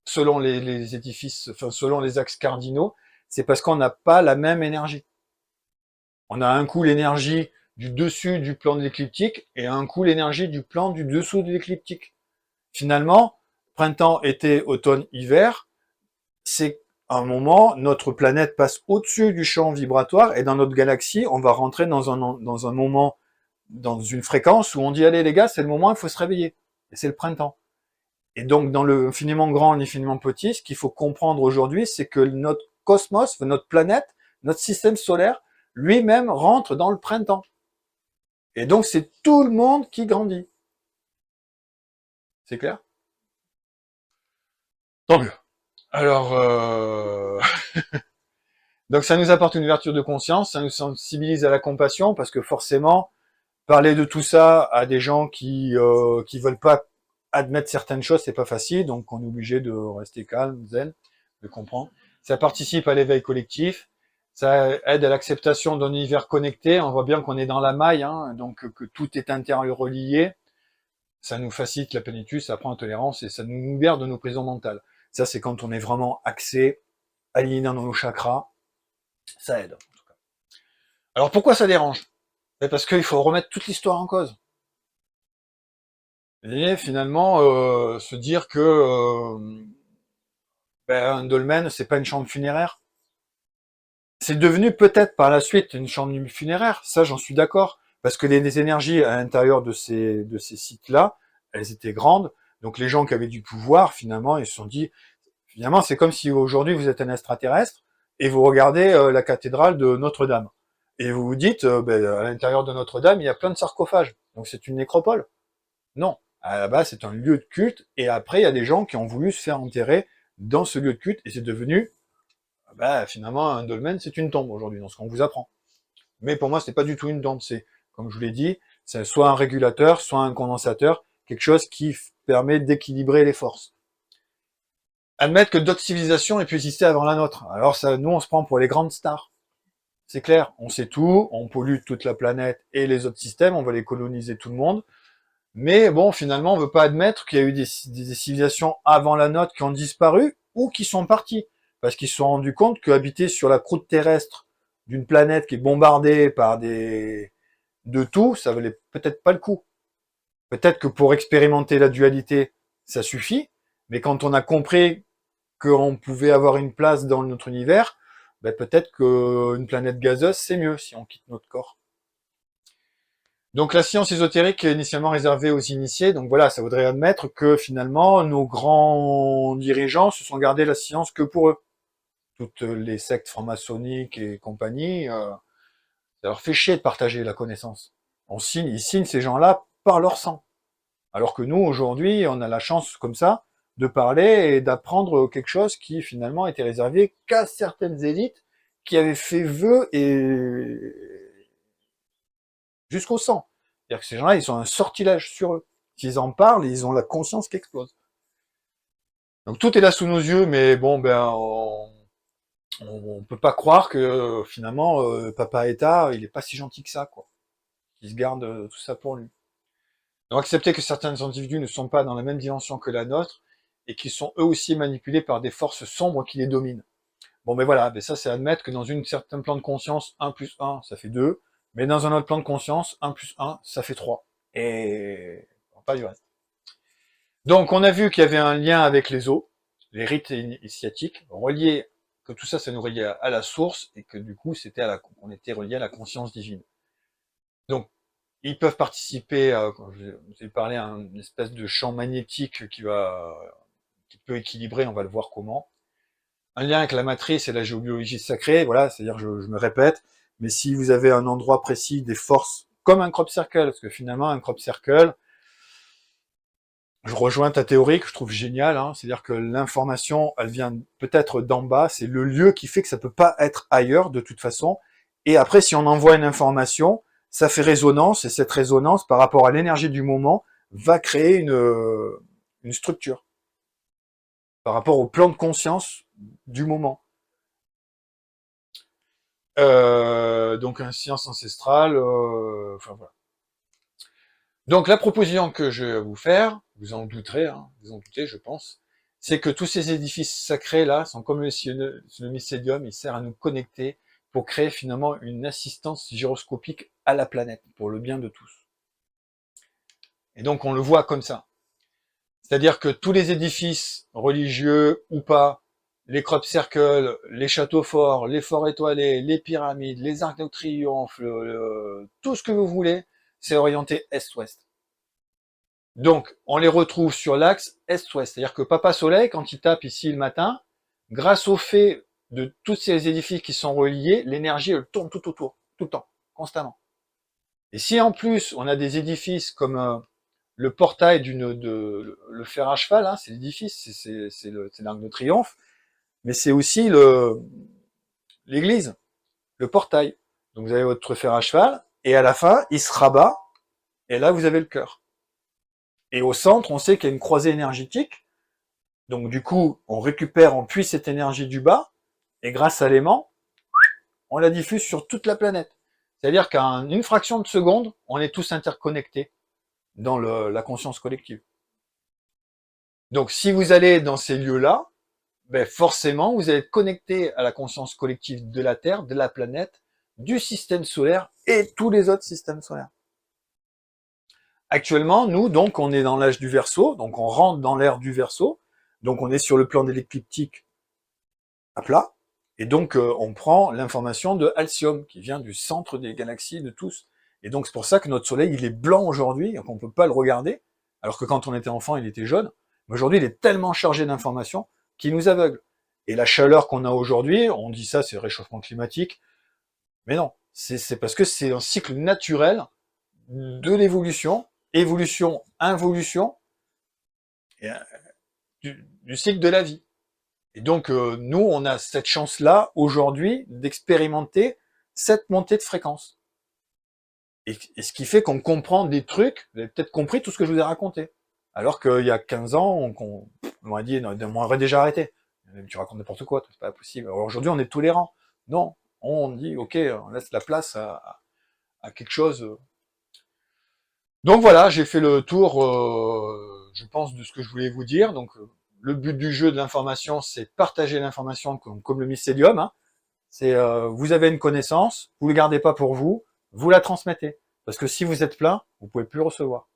selon les édifices, enfin selon les axes cardinaux, c'est parce qu'on n'a pas la même énergie. On a un coup l'énergie du dessus du plan de l'écliptique et un coup l'énergie du plan du dessous de l'écliptique. Finalement, printemps, été, automne, hiver, c'est un moment, notre planète passe au-dessus du champ vibratoire et dans notre galaxie, on va rentrer dans un moment, dans une fréquence où on dit, allez les gars, c'est le moment, il faut se réveiller. Et c'est le printemps. Et donc, dans le infiniment grand, l'infiniment petit, ce qu'il faut comprendre aujourd'hui, c'est que notre cosmos, notre planète, notre système solaire, lui-même rentre dans le printemps. Et donc, c'est tout le monde qui grandit. C'est clair? Tant mieux. Alors, donc ça nous apporte une ouverture de conscience, ça nous sensibilise à la compassion, parce que forcément, parler de tout ça à des gens qui veulent pas admettre certaines choses, c'est pas facile, donc on est obligé de rester calme, zen, de comprendre. Ça participe à l'éveil collectif, ça aide à l'acceptation d'un univers connecté. On voit bien qu'on est dans la maille, hein, donc que tout est interrelié. Ça nous facilite la plénitude, ça apprend la tolérance et ça nous libère de nos prisons mentales. Ça, c'est quand on est vraiment axé, aligné dans nos chakras. Ça aide. En tout cas. Alors pourquoi ça dérange? Parce qu'il faut remettre toute l'histoire en cause. Et finalement, se dire que un dolmen, c'est pas une chambre funéraire. C'est devenu peut-être par la suite une chambre funéraire, ça j'en suis d'accord, parce que les énergies à l'intérieur de ces sites-là, elles étaient grandes, donc les gens qui avaient du pouvoir, finalement, ils se sont dit, finalement, c'est comme si aujourd'hui vous êtes un extraterrestre et vous regardez la cathédrale de Notre-Dame. Et vous vous dites, à l'intérieur de Notre-Dame, il y a plein de sarcophages, donc c'est une nécropole. Non, à la base, c'est un lieu de culte, et après, il y a des gens qui ont voulu se faire enterrer dans ce lieu de culte, et c'est devenu, finalement, un dolmen, c'est une tombe aujourd'hui, dans ce qu'on vous apprend. Mais pour moi, c'est pas du tout une tombe, c'est, comme je vous l'ai dit, c'est soit un régulateur, soit un condensateur, quelque chose qui permet d'équilibrer les forces. Admettre que d'autres civilisations aient pu exister avant la nôtre. Alors ça, nous, on se prend pour les grandes stars. C'est clair, on sait tout, on pollue toute la planète et les autres systèmes, on va les coloniser tout le monde. Mais bon, finalement, on veut pas admettre qu'il y a eu des civilisations avant la nôtre qui ont disparu ou qui sont parties. Parce qu'ils se sont rendus compte qu'habiter sur la croûte terrestre d'une planète qui est bombardée par de tout, ça valait peut-être pas le coup. Peut-être que pour expérimenter la dualité, ça suffit, mais quand on a compris qu'on pouvait avoir une place dans notre univers, ben peut-être qu'une planète gazeuse, c'est mieux si on quitte notre corps. Donc la science ésotérique est initialement réservée aux initiés, donc voilà, ça voudrait admettre que finalement, nos grands dirigeants se sont gardés la science que pour eux. Toutes les sectes franc-maçonniques et compagnie, ça leur fait chier de partager la connaissance. Ils signent ces gens-là par leur sang. Alors que nous, aujourd'hui, on a la chance, comme ça, de parler et d'apprendre quelque chose qui, finalement, était réservé qu'à certaines élites qui avaient fait vœu et jusqu'au sang. C'est-à-dire que ces gens-là, ils ont un sortilège sur eux. S'ils en parlent, ils ont la conscience qui explose. Donc tout est là sous nos yeux, mais bon, ben, on peut pas croire que finalement, Papa État, il est pas si gentil que ça, quoi. Il se garde tout ça pour lui. Donc accepter que certains individus ne sont pas dans la même dimension que la nôtre et qu'ils sont eux aussi manipulés par des forces sombres qui les dominent. Bon, ben voilà, ben ça c'est admettre que dans une certain plan de conscience, 1 plus 1, ça fait 2, mais dans un autre plan de conscience, 1 plus 1, ça fait 3. Et pas du reste. Donc on a vu qu'il y avait un lien avec les eaux, les rites initiatiques, reliés, que tout ça, ça nous reliait à la source, et que du coup, on était relié à la conscience divine. Donc, ils peuvent participer, quand je vous ai parlé, à une espèce de champ magnétique qui peut équilibrer, on va le voir comment. Un lien avec la matrice et la géobiologie sacrée, voilà, c'est-à-dire, je me répète, mais si vous avez un endroit précis, des forces, comme un crop circle, parce que finalement, un crop circle, je rejoins ta théorie que je trouve géniale, hein, c'est-à-dire que l'information, elle vient peut-être d'en bas, c'est le lieu qui fait que ça peut pas être ailleurs de toute façon. Et après, si on envoie une information, ça fait résonance, et cette résonance, par rapport à l'énergie du moment, va créer une structure par rapport au plan de conscience du moment. Donc, une science ancestrale, enfin voilà. Donc la proposition que je vais vous faire, vous en douterez, hein, vous en doutez, je pense, c'est que tous ces édifices sacrés là sont comme le mycélium, il sert à nous connecter pour créer finalement une assistance gyroscopique à la planète, pour le bien de tous. Et donc on le voit comme ça. C'est-à-dire que tous les édifices religieux ou pas, les crop circles, les châteaux forts, les forts étoilés, les pyramides, les arcs de triomphe, tout ce que vous voulez, c'est orienté est-ouest. Donc, on les retrouve sur l'axe est-ouest. C'est-à-dire que Papa Soleil, quand il tape ici le matin, grâce au fait de tous ces édifices qui sont reliés, l'énergie, elle tourne tout autour, tout le temps, constamment. Et si en plus, on a des édifices comme le portail le fer à cheval, hein, c'est l'édifice, c'est l'arc de triomphe, mais c'est aussi l'église, le portail. Donc vous avez votre fer à cheval, et à la fin, il se rabat, et là, vous avez le cœur. Et au centre, on sait qu'il y a une croisée énergétique. Donc du coup, on puise cette énergie du bas, et grâce à l'aimant, on la diffuse sur toute la planète. C'est-à-dire qu'à une fraction de seconde, on est tous interconnectés dans la conscience collective. Donc si vous allez dans ces lieux-là, ben forcément, vous allez être connecté à la conscience collective de la Terre, de la planète, du système solaire et tous les autres systèmes solaires. Actuellement, nous, donc, on est dans l'âge du Verseau, donc on rentre dans l'ère du Verseau, donc on est sur le plan de l'écliptique à plat, et donc on prend l'information de Alcyone, qui vient du centre des galaxies de tous. Et donc c'est pour ça que notre Soleil, il est blanc aujourd'hui, donc on peut pas le regarder, alors que quand on était enfant, il était jaune. Mais aujourd'hui, il est tellement chargé d'informations qu'il nous aveugle. Et la chaleur qu'on a aujourd'hui, on dit ça, c'est le réchauffement climatique, mais non, c'est parce que c'est un cycle naturel de l'évolution, évolution, involution, et, du cycle de la vie. Et donc, nous, on a cette chance-là, aujourd'hui, d'expérimenter cette montée de fréquence. Et ce qui fait qu'on comprend des trucs, vous avez peut-être compris tout ce que je vous ai raconté. Alors qu'il y a 15 ans, on m'aurait dit, non, on aurait déjà arrêté. Tu racontes n'importe quoi, c'est pas possible. Alors aujourd'hui, on est tolérant. Non, on dit, ok, on laisse la place à quelque chose. Donc voilà, j'ai fait le tour, je pense, de ce que je voulais vous dire. Donc, le but du jeu de l'information, c'est partager l'information comme le mycélium, hein. C'est vous avez une connaissance, vous ne le gardez pas pour vous, vous la transmettez. Parce que si vous êtes plein, vous pouvez plus recevoir.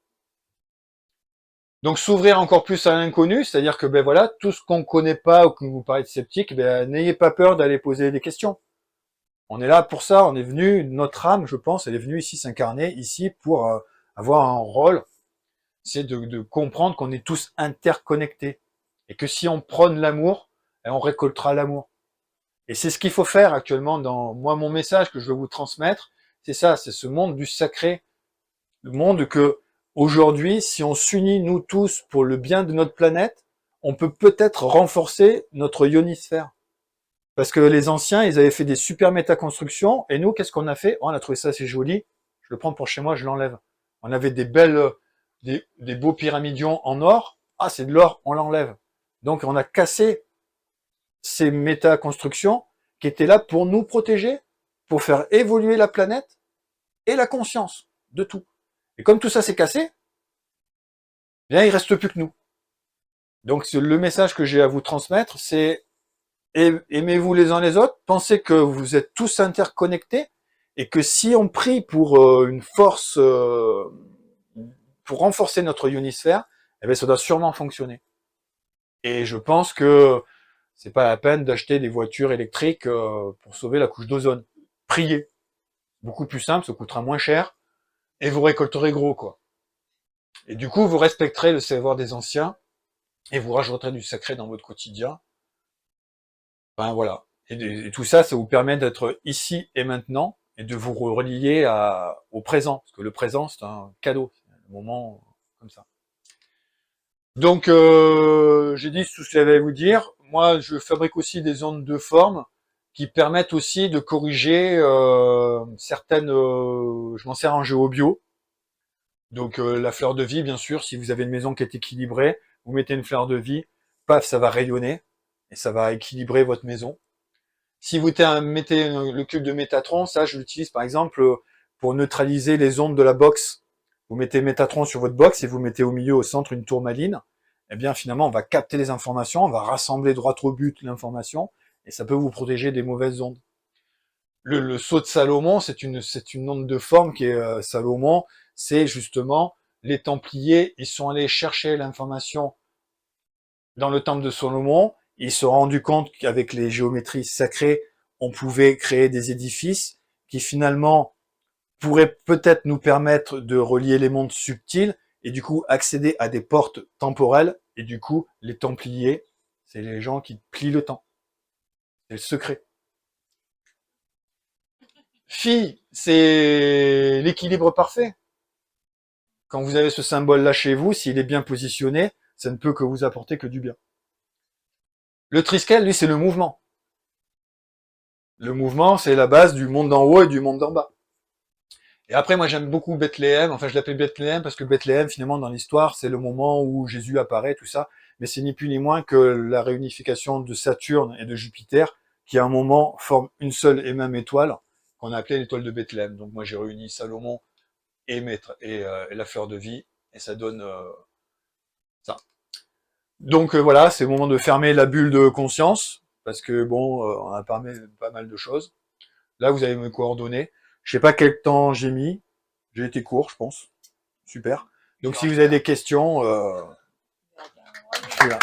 Donc s'ouvrir encore plus à l'inconnu, c'est-à-dire que ben voilà, tout ce qu'on ne connaît pas ou que vous paraît sceptique, ben n'ayez pas peur d'aller poser des questions. On est là pour ça, on est venu, notre âme, je pense, elle est venue ici s'incarner, ici pour avoir un rôle, c'est de comprendre qu'on est tous interconnectés. Et que si on prône l'amour, on récoltera l'amour. Et c'est ce qu'il faut faire actuellement dans moi, mon message que je veux vous transmettre, c'est ça, c'est ce monde du sacré, le monde que aujourd'hui, si on s'unit nous tous pour le bien de notre planète, on peut peut-être renforcer notre ionisphère. Parce que les anciens, ils avaient fait des super métaconstructions, et nous, qu'est-ce qu'on a fait? Oh, on a trouvé ça assez joli, je le prends pour chez moi, je l'enlève. On avait des belles, des beaux pyramidions en or, ah c'est de l'or, on l'enlève. Donc on a cassé ces métaconstructions qui étaient là pour nous protéger, pour faire évoluer la planète et la conscience de tout. Et comme tout ça s'est cassé, bien il reste plus que nous. Donc le message que j'ai à vous transmettre, c'est aimez-vous les uns les autres, pensez que vous êtes tous interconnectés et que si on prie pour une force, pour renforcer notre ionisphère, eh bien ça doit sûrement fonctionner. Et je pense que c'est pas la peine d'acheter des voitures électriques pour sauver la couche d'ozone. Priez. Beaucoup plus simple, ça coûtera moins cher et vous récolterez gros, quoi. Et du coup, vous respecterez le savoir des anciens et vous rajouterez du sacré dans votre quotidien. Ben voilà. Et tout ça, ça vous permet d'être ici et maintenant et de vous relier au présent. Parce que le présent, c'est un cadeau. C'est un moment comme ça. Donc, j'ai dit tout ce que j'avais à vous dire. Moi, je fabrique aussi des ondes de forme qui permettent aussi de corriger certaines... je m'en sers en géobio. Donc, la fleur de vie, bien sûr, si vous avez une maison qui est équilibrée, vous mettez une fleur de vie, paf, ça va rayonner et ça va équilibrer votre maison. Si vous mettez le cube de Métatron, ça je l'utilise par exemple pour neutraliser les ondes de la box. Vous mettez Métatron sur votre box et vous mettez au milieu, au centre, une tourmaline. Eh bien finalement, on va capter les informations, on va rassembler droit au but l'information et ça peut vous protéger des mauvaises ondes. Le sceau de Salomon, c'est une onde de forme qui est Salomon, c'est justement les Templiers, ils sont allés chercher l'information dans le temple de Salomon, ils se sont rendus compte qu'avec les géométries sacrées, on pouvait créer des édifices qui finalement pourraient peut-être nous permettre de relier les mondes subtils et du coup accéder à des portes temporelles. Et du coup, les Templiers, c'est les gens qui plient le temps. C'est le secret. Phi, c'est l'équilibre parfait. Quand vous avez ce symbole-là chez vous, s'il est bien positionné, ça ne peut que vous apporter que du bien. Le triskel, lui, c'est le mouvement. Le mouvement, c'est la base du monde d'en haut et du monde d'en bas. Et après, moi, j'aime beaucoup Bethléem. Enfin, je l'appelle Bethléem parce que Bethléem, finalement, dans l'histoire, c'est le moment où Jésus apparaît, tout ça. Mais c'est ni plus ni moins que la réunification de Saturne et de Jupiter, qui à un moment forment une seule et même étoile, qu'on a appelée l'étoile de Bethléem. Donc moi, j'ai réuni Salomon et la fleur de vie, et ça donne ça. Donc voilà, c'est le moment de fermer la bulle de conscience, parce que bon, on a parlé pas mal de choses. Là, vous avez mes coordonnées. Je sais pas quel temps j'ai mis. J'ai été court, je pense. Super. Donc si vous avez des questions, je suis là.